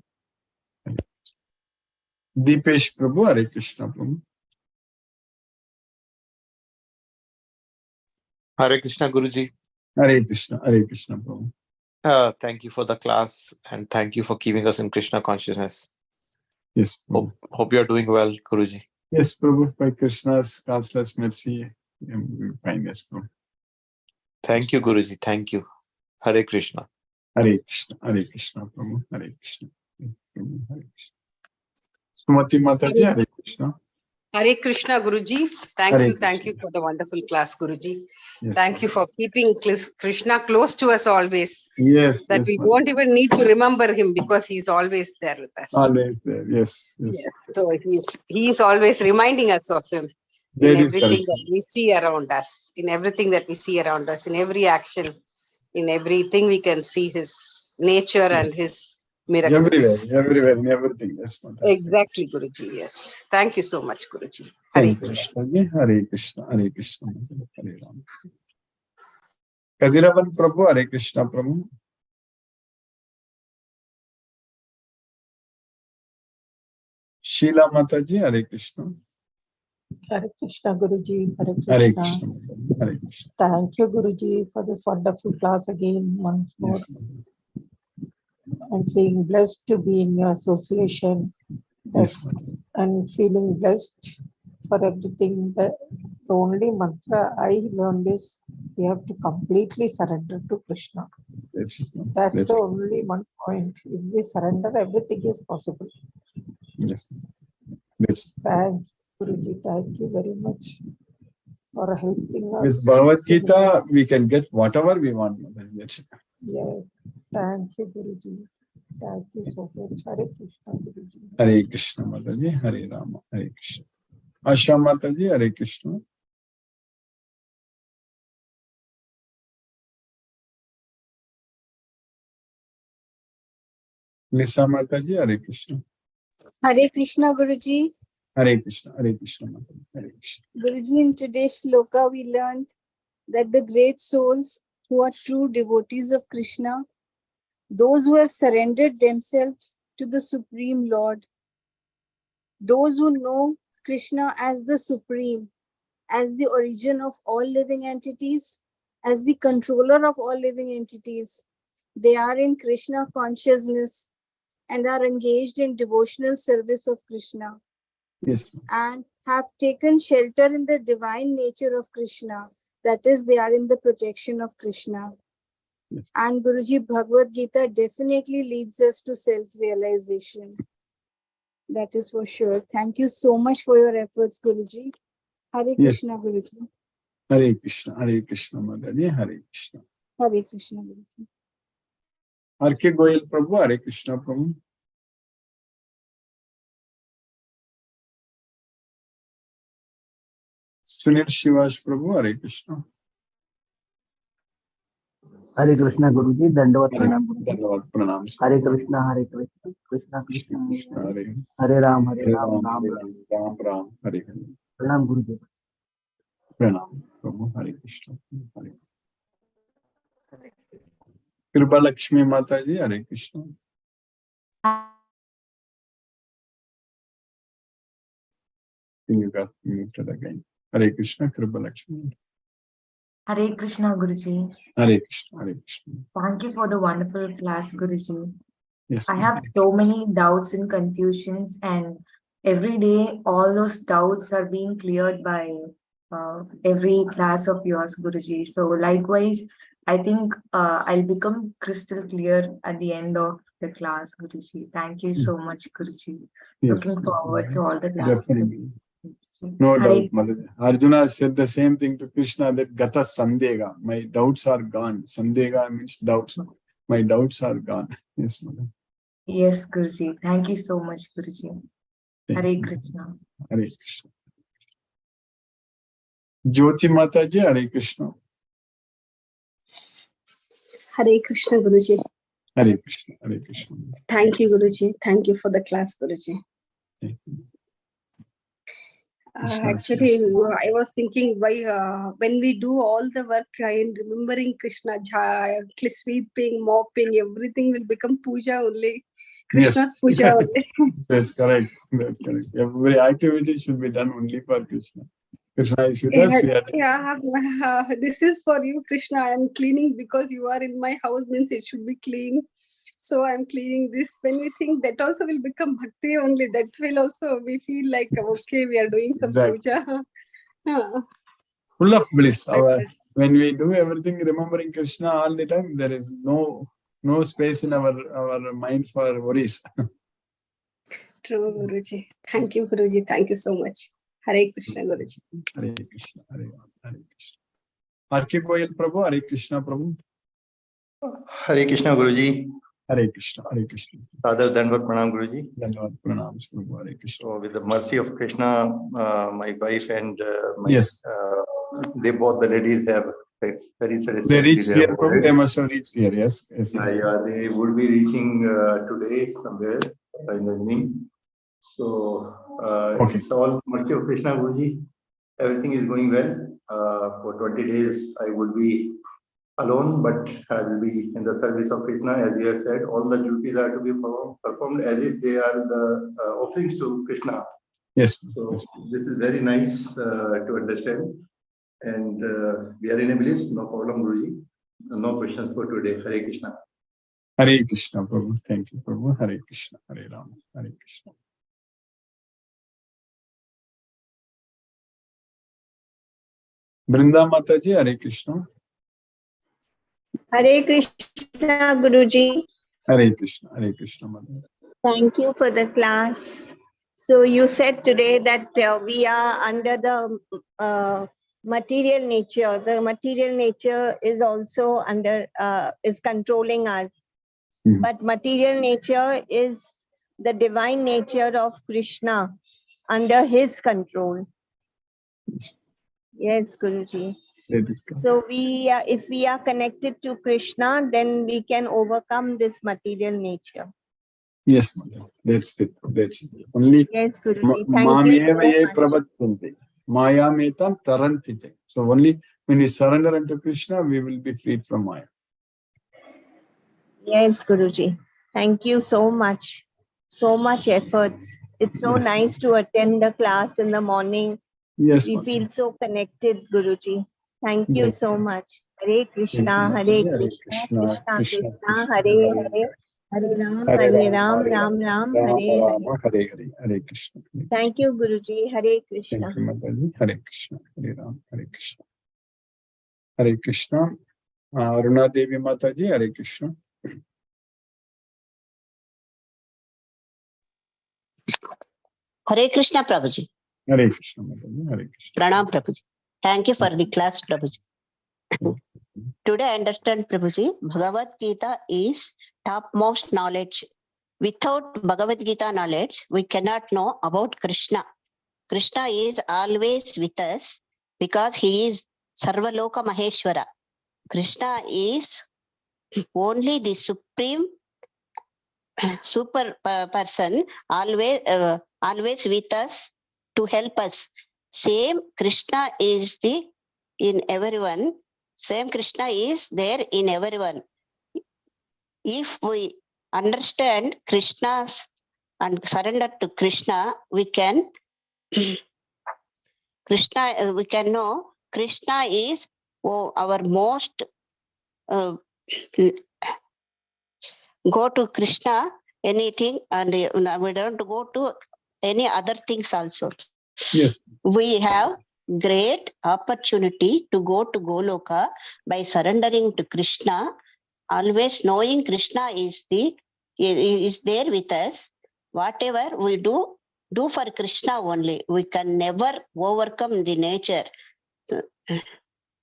Deepesh Prabhu, Hare Krishna Prabhu. Hare Krishna, Guruji. Hare Krishna Prabhu. Thank you for the class and thank you for keeping us in Krishna consciousness. Yes, Prabhu. Hope you are doing well, Guruji. Yes, Prabhu, by Krishna's causeless mercy, I am fine, yes, Prabhu. Thank you, Guruji. Thank you. Hare Krishna. Hare Krishna Prabhu, Hare Krishna. Prabhu, Hare Krishna. Sumati Mataji, Hare Krishna. Hare Krishna, Guruji. Hare Thank you Krishna. for the wonderful class, Guruji. Yes, Thank you for keeping Krishna close to us always. Yes, That yes, we Mataji. won't even need to remember him because he's always there with us. Always there, yes. Yes. So he's always reminding us of him in That is everything correct. that we see around us, in everything that we see around us, in every action, in everything we can see his nature and his miracles. Everywhere, in everything, yes, Mataji. Exactly, Guruji. Yes. Thank you so much, Guruji. Hare Thank you, Krishna. Mataji. Hare Krishna, Mataji. Hare Ram. Kadiravan Prabhu, Hare Krishna Prabhu. Sheila Mataji, Hare Krishna. Hare Krishna, Guruji. Hare Hare Krishna. Krishna, Mataji. Hare Krishna. Thank you, Guruji, for this wonderful class again once more. Yes, Mataji. I'm feeling blessed to be in your association Yes, Mataji. and feeling blessed for everything. The only mantra I learned is we have to completely surrender to Krishna. That's the only one point. If we surrender, everything is possible. Yes. Yes. Thank you, Guruji. Thank you very much for helping us. With Bhagavad Gita, we can get whatever we want. Yes. Yes. Thank you, Guruji. Thank you so much. Hare Krishna, Guruji. Hare Krishna, Mataji. Hare Rama. Hare Krishna. Asha Mataji, Hare Krishna. Lisa Mataji, Hare Krishna. Hare Krishna, Guruji. Hare Krishna, Mataji. Hare Krishna. Guruji, in today's shloka, we learned that the great souls who are true devotees of Krishna, those who have surrendered themselves to the Supreme Lord, those who know Krishna as the Supreme, as the origin of all living entities, as the controller of all living entities, they are in Krishna consciousness and are engaged in devotional service of Krishna. Yes. And have taken shelter in the divine nature of Krishna. That is, they are in the protection of Krishna. Yes. And Guruji, Bhagavad Gita definitely leads us to self-realization. That is for sure. Thank you so much for your efforts, Guruji. Hare Krishna, Guruji. Hare Krishna, Mataji. Hare Krishna. Hare Krishna, Guruji. R.K. Goyal Prabhu, Hare Krishna Prabhu. Sunil Shivash Prabhu, Hare Krishna. Hare Krishna, Guruji. Dandavat Pranam. Dandavad Pranam. Hare Krishna, Krishna Krishna. Hare Ram, Ram Ram. Ram. Hare Hare. Pranam, Guruji. Pranam Prabhu, Hare Krishna. Hare. Kripa Lakshmi Mataji, Hare Krishna. You got muted again. Hare Krishna, Kripa Lakshmi. Hare Krishna, Guruji. Hare Krishna, Hare Krishna. Thank you for the wonderful class, Guruji. Yes. I have so many doubts and confusions, and every day all those doubts are being cleared by every class of yours, Guruji. So likewise, I think I'll become crystal clear at the end of the class, Guruji. Thank you so much, Guruji. Yes. Looking forward to all the classes. Definitely. No doubt, Mataji. Arjuna said the same thing to Krishna, that Gata Sandega, my doubts are gone. Sandega means doubts. My doubts are gone. Yes, Mataji. Yes, Guruji. Thank you so much, Guruji. Hare Krishna. Hare Krishna. Jyoti Mataji, Hare Krishna. Hare Krishna, Guruji. Hare Krishna, Hare Krishna. Thank you, Guruji. Thank you for the class, Guruji. Thank you. Actually, I was thinking when we do all the work in remembering Krishna, sweeping, mopping, everything will become puja only. Krishna's puja only. That's correct. That's correct. Every activity should be done only for Krishna. Krishna is with us. This is for you, Krishna. I am cleaning because you are in my house, means it should be clean. So I'm cleaning this. When we think that also will become bhakti only, that will also, we feel like, okay, we are doing some puja. Full of bliss. When we do everything remembering Krishna all the time, there is no space in our mind for worries. True, Guruji. Thank you, Guruji. Thank you so much. Hare Krishna, Guruji. Hare Krishna, Hare Krishna. Arki Goyal Prabhu, Hare Krishna Prabhu. Hare Krishna, Guruji. Hare Krishna, Hare Krishna. Sadhar Dandavat Pranam, Guruji. Dandavat Pranam, Prabhu, Hare Krishna. So with the mercy of Krishna, my wife and they both the ladies have very satisfactory. They reached here, Prabhu. They must have reached here, yes. They would be reaching today somewhere in the evening. So it's all mercy of Krishna, Guruji. Everything is going well. For 20 days, I would be alone, but I will be in the service of Krishna. As you have said, all the duties are to be performed as if they are the offerings to Krishna. Yes. So this is very nice to understand. And we are in a bliss, no problem, Guruji. No questions for today. Hare Krishna. Hare Krishna, Prabhu. Thank you, Prabhu. Hare Krishna, Hare Rama, Hare Krishna. Brinda Mataji, Hare Krishna. Hare Krishna, Guruji. Hare Krishna, Hare Krishna, Mother. Thank you for the class. So you said today that we are under the material nature. The material nature is also under, is controlling us. But material nature is the divine nature of Krishna under his control. Yes, Guruji. So if we are connected to Krishna, then we can overcome this material nature. Yes, Mother. That's it. That's it. Only yes, Guruji. Thank you so much. Maya metam tarantite. So only when we surrender unto Krishna, we will be freed from Maya. Yes, Guruji. Thank you so much. So much efforts. It's so nice to attend the class in the morning. Yes, we feel so connected, Guruji. Thank you so much. Hare Krishna, Hare Krishna, Krishna Krishna, Hare Hare, Hare Ram, Ram Ram, Hare Hare. Hare Krishna. Thank you, Guruji. Hare Krishna. Thank you, Mataji. Hare Krishna, Hare Ram, Hare Krishna. Hare Krishna. Aruna Devi Mataji, Hare Krishna. Hare Krishna, Prabhuji. Hare Krishna, Mataji. Hare Krishna. Pranam, Prabhuji. Thank you for the class, Prabhuji. Today I understand, Prabhuji, Bhagavad Gita is topmost knowledge. Without Bhagavad Gita knowledge, we cannot know about Krishna. Krishna is always with us because he is Sarvaloka Maheshwara. Krishna is only the supreme super person, always with us to help us. Same Krishna is in everyone. Same Krishna is there in everyone. If we understand Krishna's and surrender to Krishna, we can we can know Krishna is our most go to Krishna anything, and we don't go to any other things also. Yes. We have great opportunity to go to Goloka by surrendering to Krishna, always knowing Krishna is there with us. Whatever we do for Krishna only. We can never overcome the nature.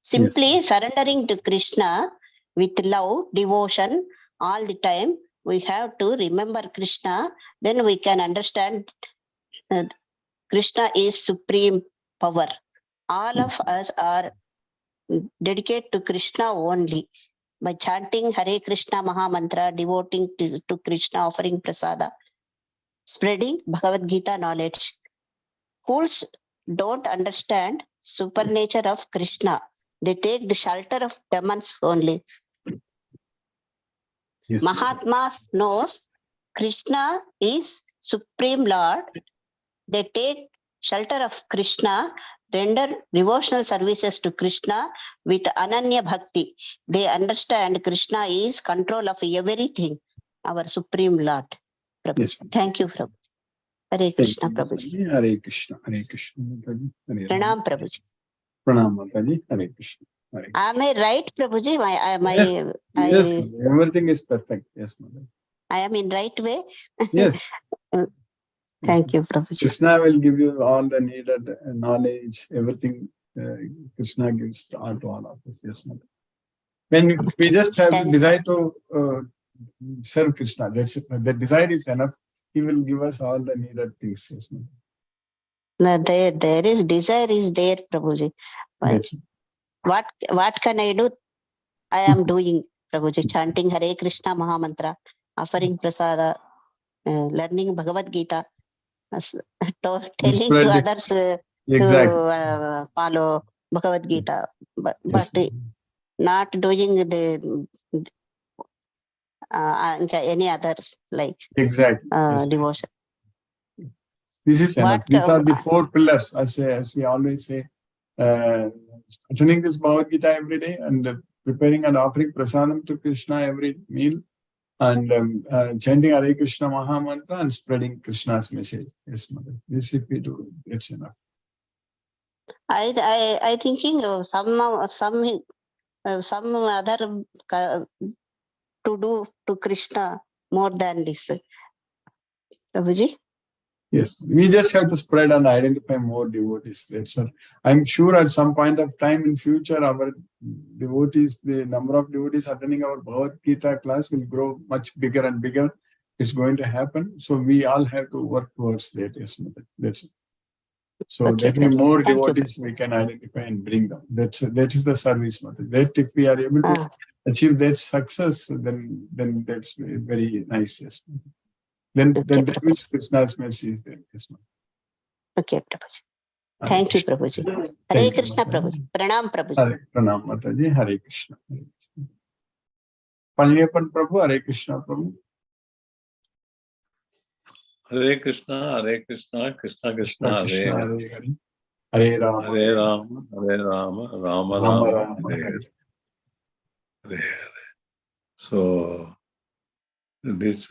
Simply surrendering to Krishna with love, devotion, all the time. We have to remember Krishna, then we can understand Krishna is supreme power. All of us are dedicated to Krishna only. By chanting Hare Krishna Maha Mantra, devoting to Krishna, offering prasada, spreading Bhagavad Gita knowledge. Fools don't understand supernature of Krishna. They take the shelter of demons only. Yes. Mahatma knows Krishna is Supreme Lord. They take shelter of Krishna, render devotional services to Krishna with Ananya Bhakti. They understand Krishna is control of everything, our Supreme Lord. Prabhu. Yes. Thank you, Prabhu. Hare Krishna, Prabhuji. Hare Krishna, Hare Krishna. Pranam, Prabhuji. Pranam, Mataji. Hare Krishna. Hare Krishna. Am I right, Prabhuji? Yes, everything is perfect. Yes, Mother. I am in right way? Yes. Thank you, Prabhuji. Krishna will give you all the needed knowledge, everything Krishna gives to all of us. Yes, Mother. When we just have the desire to serve Krishna, that's it. The desire is enough. He will give us all the needed things. Yes, Mother. No, there is desire is there, Prabhuji. What can I do? I am doing, Prabhuji, chanting Hare Krishna Mahamantra, offering prasada, learning Bhagavad Gita, telling to others to follow Bhagavad Gita, but not doing the any others like devotion. This is enough. These are the 4 pillars, as we always say. Attending this Bhagavad Gita every day and preparing and offering prasadam to Krishna every meal, and chanting Hare Krishna Mahamantra and spreading Krishna's message. Yes, Mother. This if we do, it's enough. I thinking of some other to do to Krishna more than this. Prabhuji? Yes, we just have to spread and identify more devotees. That's all. I'm sure at some point of time in future, our devotees, the number of devotees attending our Bhagavad Gita class will grow much bigger and bigger. It's going to happen. So we all have to work towards that. Yes, Mother. That's it. So that more devotees we can identify and bring them. That is the service, Mother. That if we are able to achieve that success, then that's very nice. Yes, Mother. Then that means Krishna's mercy is there. Yes, ma'am. Okay, Prabhuji. Thank you, Prabhuji. Hare Krishna, Prabhuji. Pranam, Prabhuji. Pranam, Mataji. Hare Krishna. Palniyapan Prabhu, Hare Krishna, Prabhu. Hare Krishna, Krishna Krishna, Krishna, Hare Hare. Hare Rama, Hare Rama, Rama Rama, Hare Hare. So, this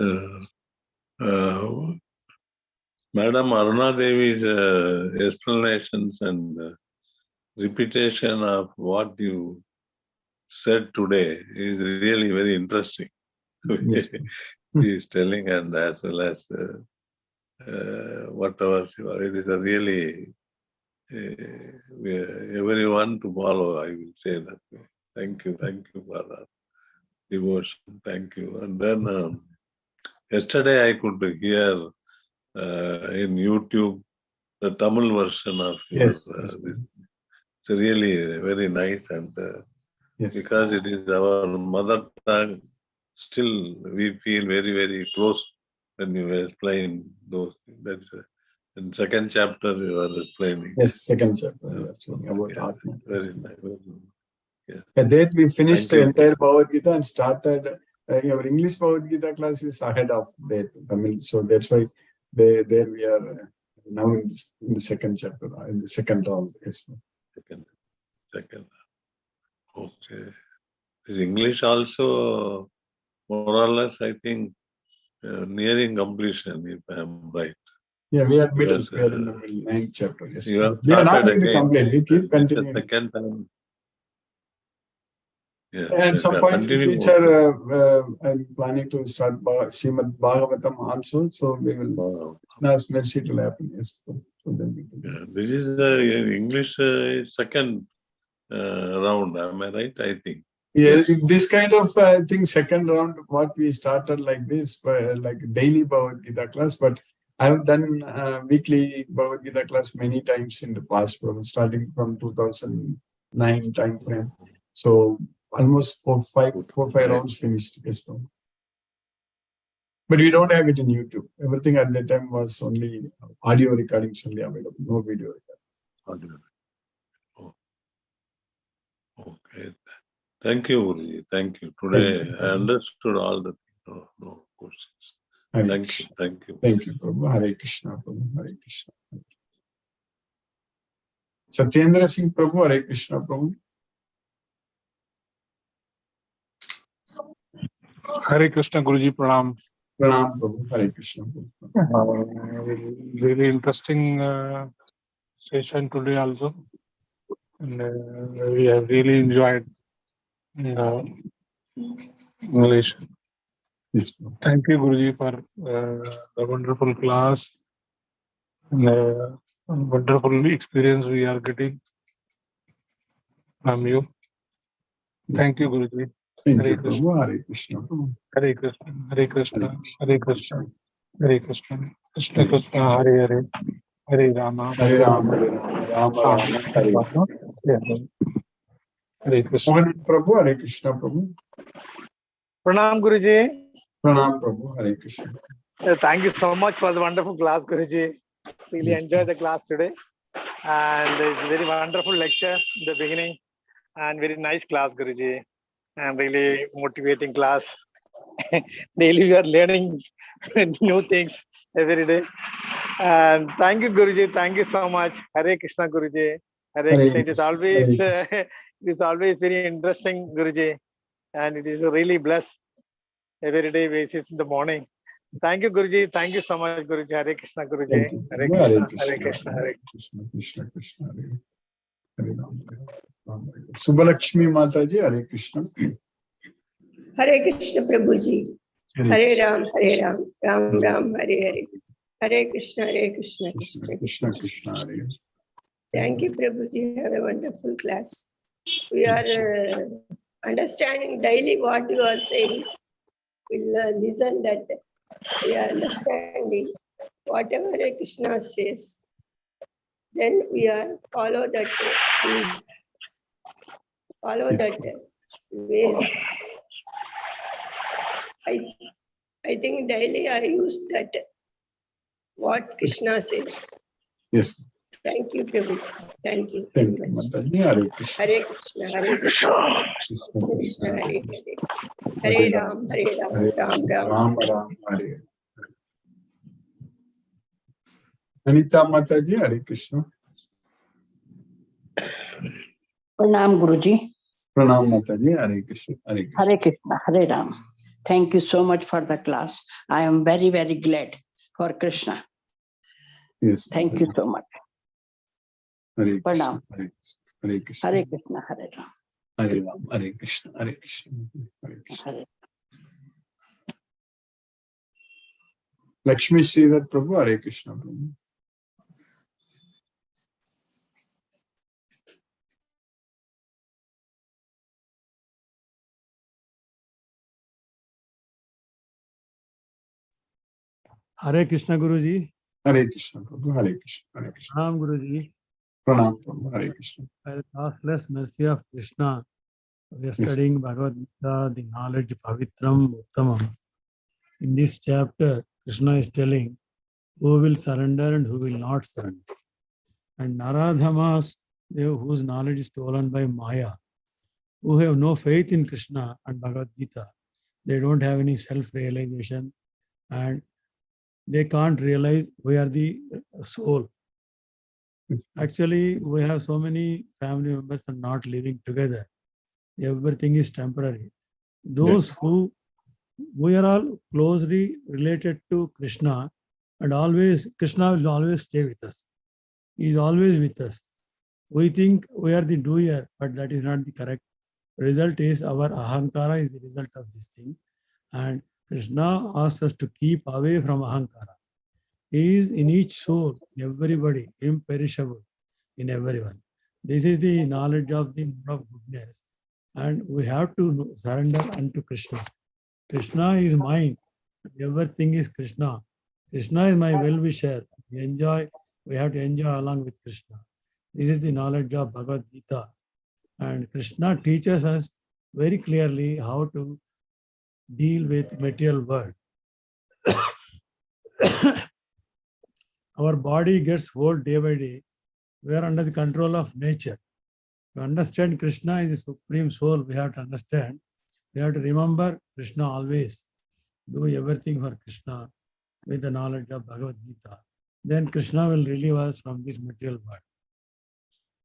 Madam Aruna Devi's explanations and repetition of what you said today is really very interesting. Yes. She is telling, and as well as whatever it is a really everyone to follow, I will say that way. Thank you for that devotion. Thank you. And then yesterday I could hear in YouTube the Tamil version of this. It's really very nice, and because it is our mother tongue, still we feel very, very close when you explain those. That's in second chapter you are explaining. Yes, second chapter about Atma. Very nice. Yes. At that we finished the entire Bhagavad Gita and started our English Bhagavad Gita class is ahead of that Tamil. So that's why there we are now in the second chapter, in the second round. Yes. Second. Okay. Is English also more or less, I think, nearing completion, if I am right? Yeah, we are middle. We are in the middle, 9th chapter. Yes. You have We are not started going to again. complete. We keep continuing. The second time. Yeah. At some point in future, I'm planning to start Srimad Bhagavatam also. So we will ask mercy to happen. Yes. So then we can. This is the English second round. Am I right? I think. Yes, this kind of thing, second round, what we started like this, like daily Bhagavad Gita class, but I have done weekly Bhagavad Gita class many times in the past, starting from 2009 time frame. So almost four, five rounds finished. Yes, but we don't have it in YouTube. Everything at that time was only audio recordings only available, no video recordings. Okay. Thank you, Guruji. Thank you. Today I understood all the things. No questions. Thank you. Thank you. Thank you, Prabhu. Hare Krishna, Prabhu. Hare Krishna. Satyendra Singh Prabhu, Hare Krishna, Prabhu. Hare Krishna, Guruji, Pranam. Pranam, Prabhu. Hare Krishna, Prabhu. Really interesting session today also. And we have really enjoyed the English. Yes, thank you, Guruji, for the wonderful class and the wonderful experience we are getting from you. Thank you, Guruji. Thank Hare you, Krishna. Prabhu. Hare Krishna, Prabhu. Hare Krishna. Hare Krishna. Hare Krishna. Hare Krishna. Krishna Krishna. Hare Hare. Hare Rama. Hare Rama, Hare Rama, Rama Rama, Hare Hare. Hare Krishna. Mohan Prabhu, Hare Krishna, Prabhu. Pranam Guruji. Pranam, Prabhu. Hare Krishna. Thank you so much for the wonderful class, Guruji. Really enjoyed the class today. And it's a very wonderful lecture in the beginning. And very nice class, Guruji. And really motivating class. Daily we are learning new things every day. And thank you, Guruji. Thank you so much. Hare Krishna, Guruji. Hare Krishna. It is always it is always very interesting, Guruji. And it is really blessed every day basis in the morning. Thank you, Guruji. Thank you so much, Guruji. Hare Krishna, Guruji. Hare Krishna. Hare Krishna. Hare Krishna. Krishna Krishna, Hare Hare Ram, Hare Ram. Subbalakshmi Mataji, Hare Krishna. Hare Krishna, Prabhuji. Hare Ram, Ram Ram, Hare Hare. Hare Krishna, Krishna Krishna Krishna, Hare. Thank you, Prabhuji. Have a wonderful class. We are understanding daily what you are saying. We'll listen that we are understanding whatever Krishna says. Then we are follow that ways. I think daily I use that what Krishna says. Yes. Thank you, Prabhuji. Thank you. Thank you, Mataji. Hare Krishna. Hare Krishna, Hare Krishna. Krishna, Hare Hare. Hare Ram, Ram Ram. Ram Ram, Hare. Anita Mataji, Hare Krishna. Pranam, Guruji. Pranam Mataji, Hare Krishna. Hare Krishna. Hare Krishna, Hare Ram. Thank you so much for the class. I am very, very glad for Krishna. Yes. Thank you so much. Hare Pranam. Krishna. Hare Krishna. Hare Krishna, Hare Ram. Hare Ram, Hare Krishna. Hare Krishna. Hare Krishna. Hare. Lakshmi Sridhar Prabhu, Hare Krishna, Prabhu. Hare Krishna, Guruji. Hare Krishna, Prabhu. Hare Krishna. Hare Krishna. Pranam, Guruji. Pranam, Prabhu. Hare Krishna. By the costless mercy of Krishna, we are studying Bhagavad Gita, the knowledge Pavitram Uttamam. In this chapter, Krishna is telling who will surrender and who will not surrender. And Naradhamas, whose knowledge is stolen by Maya, who have no faith in Krishna and Bhagavad Gita, they don't have any self-realization and they can't realize we are the soul. Actually, we have so many family members are not living together. Everything is temporary. Those who, we are all closely related to Krishna, and always, Krishna will always stay with us. He is always with us. We think we are the doer, but that is not the correct. Result is our ahankara is the result of this thing. And Krishna asks us to keep away from ahankara. He is in each soul, in everybody, imperishable in everyone. This is the knowledge of the mode of goodness. And we have to surrender unto Krishna. Krishna is mine. Everything is Krishna. Krishna is my well-wisher. We have to enjoy along with Krishna. This is the knowledge of Bhagavad Gita. And Krishna teaches us very clearly how to deal with material world. Our body gets old day by day. We are under the control of nature. To understand Krishna is the supreme soul, we have to understand. We have to remember Krishna always. Do everything for Krishna. with the knowledge of Bhagavad Gita, then Krishna will relieve us from this material body.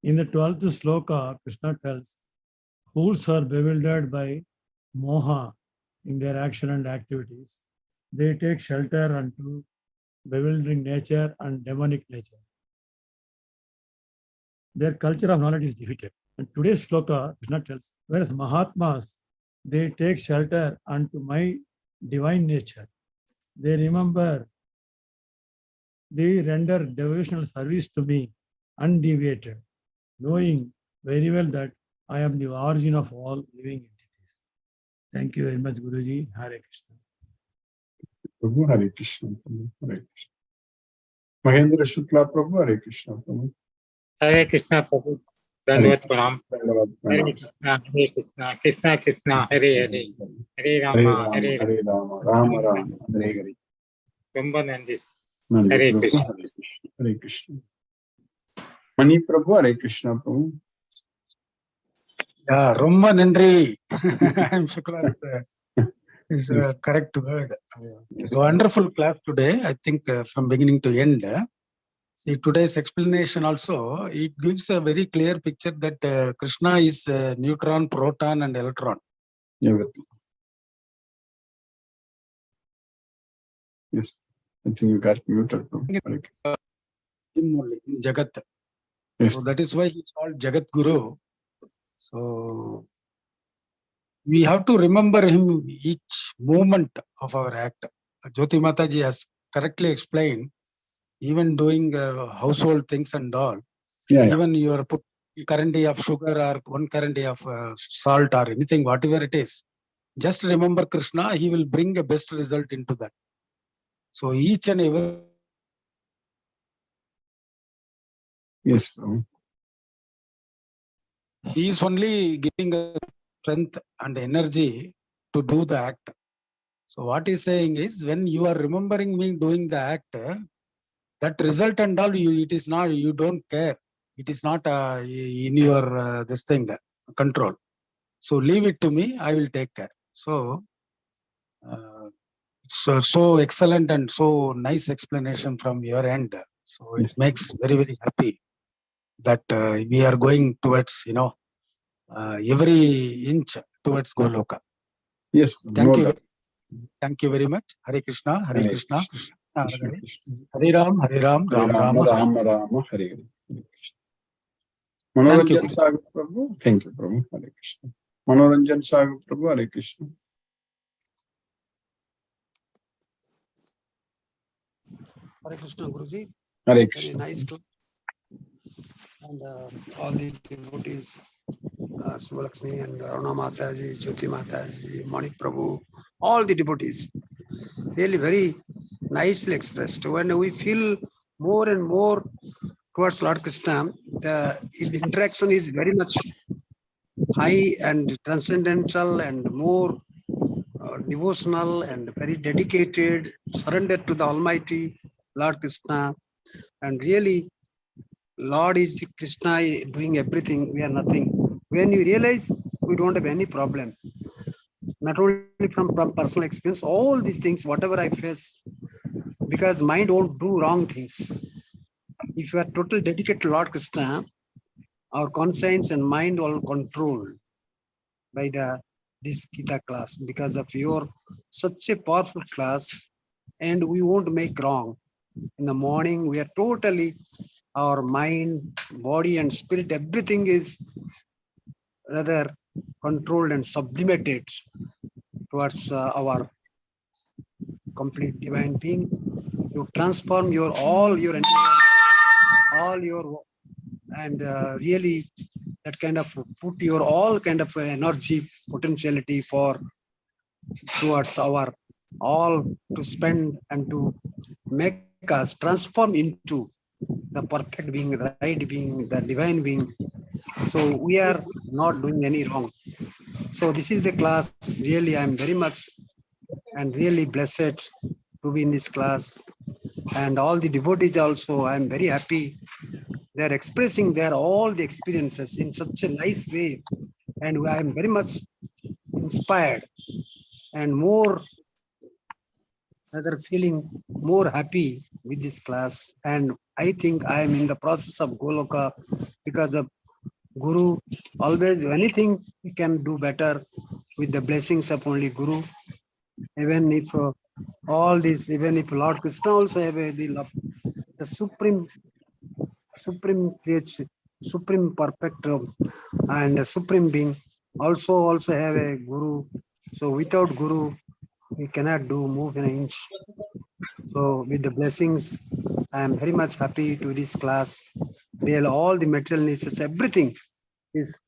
In the 12th sloka, Krishna tells, fools are bewildered by moha in their action and activities. They take shelter unto bewildering nature and demonic nature. Their culture of knowledge is defeated. And today's sloka, Krishna tells, whereas Mahatmas, they take shelter unto my divine nature. They remember, they render devotional service to me undeviated, knowing very well that I am the origin of all living entities. Thank you very much, Guruji. Hare Krishna. Prabhu, Hare Krishna. Prabhu, Hare Krishna. Mahendra Shukla, Prabhu, Hare Krishna. Prabhu. Hare Krishna, Prabhu. Dandavat Pranam. Hare Krishna, Hare Krishna, Krishna Krishna, Hare Hare, Hare Rama, Hare Rama, Rama Rama, Hare Hare. ரொம்ப நன்றி. Nandi Hare Prabhu, Krishna. Hare Krishna. Hare Krishna. Mani Prabhu, Hare Krishna, Prabhu. Yeah, Romba Nandri. I'm Shukla. Is a correct word. It's a wonderful class today. I think from beginning to end. See, today's explanation also, it gives a very clear picture that Krishna is neutron, proton, and electron. Everything. Yes, I think you got muted. Him only in Jagat. Yes. So that is why he's called Jagat Guru. So we have to remember him each moment of our act. Jyoti Mataji has correctly explained, even doing household things and all, even you are put currency of sugar or one currency of salt or anything, whatever it is, just remember Krishna, he will bring a best result into that. So each and every. Yes. He is only giving a strength and energy to do the act. So what he's saying is, when you are remembering me doing the act, that result and all, it is not, you don't care. It is not in your this thing control. So leave it to me. I will take care. So, so excellent and so nice explanation from your end. So it makes very, very happy that we are going towards, every inch towards Goloka. Yes. Thank you. Thank you very much. Hare Krishna, Hare Krishna, Krishna Hare Hare, Hare Ram, Ram Rama, Rama Rama, Hare Hare. Manoranjan Sagar Prabhu. Thank you, Prabhu. Hare Krishna. Manoranjan Sagar Prabhu, Hare Krishna. Hare Krishna, Guruji. Hare Krishna. Very nice. And all the devotees, Subhalakshmi and Rana Mataji, Jyoti Mataji, Manik Prabhu, all the devotees, really very nicely expressed. When we feel more and more towards Lord Krishna, the interaction is very much high and transcendental and more devotional and very dedicated, surrendered to the Almighty Lord Krishna. And really, Lord is Krishna doing everything, we are nothing. When you realize we don't have any problem, not only from personal experience, all these things, whatever I face, because mind won't do wrong things. If you are totally dedicated to Lord Krishna, our conscience and mind are controlled by this Gita class, because of your such a powerful class, and we won't make wrong. In the morning, we are totally, our mind, body and spirit, everything is rather controlled and sublimated towards our complete divine being. You transform all your and really that kind of put your all kind of energy, potentiality for towards our all to spend and to make us transform into the perfect being, the right being, the divine being. So we are not doing any wrong. So this is the class. Really, I am very much and really blessed to be in this class. And all the devotees also, I am very happy. They are expressing their all the experiences in such a nice way. And I am very much inspired and more rather feeling more happy with this class, and I think I am in the process of Goloka because of Guru. Always anything we can do better with the blessings of only Guru. Even if all this, even if Lord Krishna also have the supreme creature, supreme perfect and supreme being also have a Guru. So without Guru, we cannot move an inch. So with the blessings, I am very much happy to this class. Real all the material needs, everything is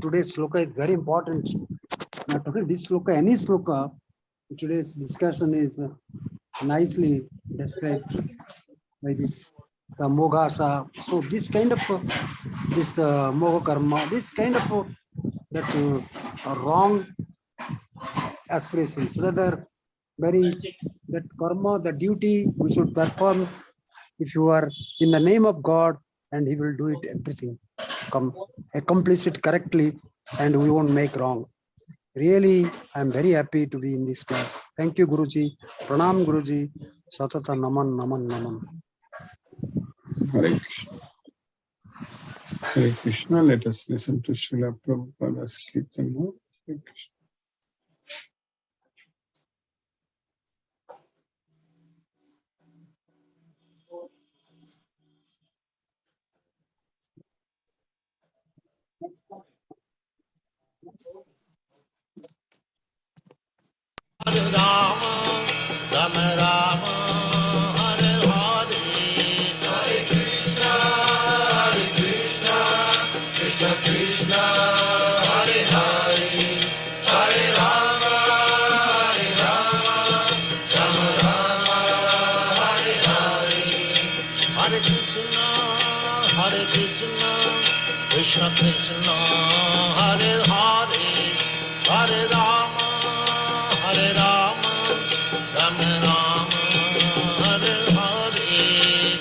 today's sloka is very important. Not only this sloka, any sloka. Today's discussion is nicely described by this the mogasa. So this kind of this moga karma, this kind of that wrong aspirations, rather very that karma, the duty we should perform if you are in the name of God, and He will do it everything, accomplish it correctly, and we won't make wrong. Really, I am very happy to be in this class. Thank you, Guruji. Pranam, Guruji. Satata naman, naman, naman. Hare Krishna. Hare Krishna. Let us listen to Srila Prabhupada's Kirtan. Hare Krishna. Hare Rama, Rama Rama, Hare Hare, Hare Krishna, Krishna Krishna, Hare Hare, Hare Rama, Rama Rama, Hare Hare, Hare Krishna, Krishna Krishna, Hare Hare, Hare Rama, Rama Rama, Hare Hare,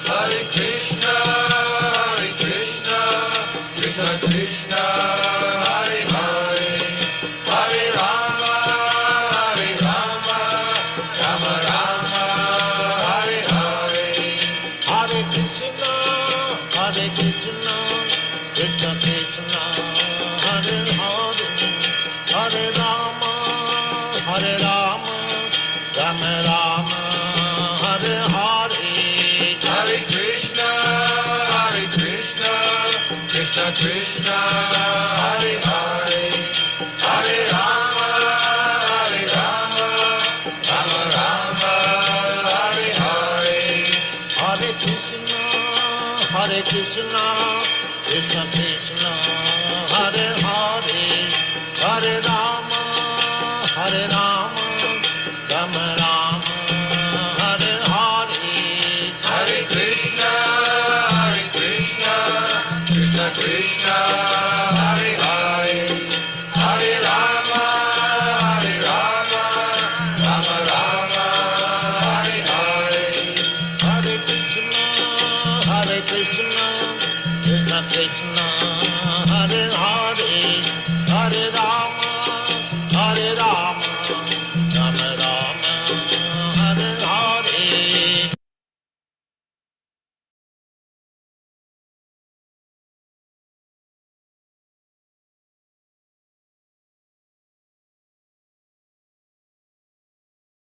Hare Krishna, Krishna Krishna, Hare Hare, Hare Rama, Rama Rama, Hare Hare, Hare Krishna, Krishna Krishna, Hare Hare, Hare Rama, Rama Rama, Hare Hare, Hare Krishna, Krishna Krishna, Hare Hare, Hare Rama, Rama Rama, Hare Hare, Hare Krishna, Krishna Krishna,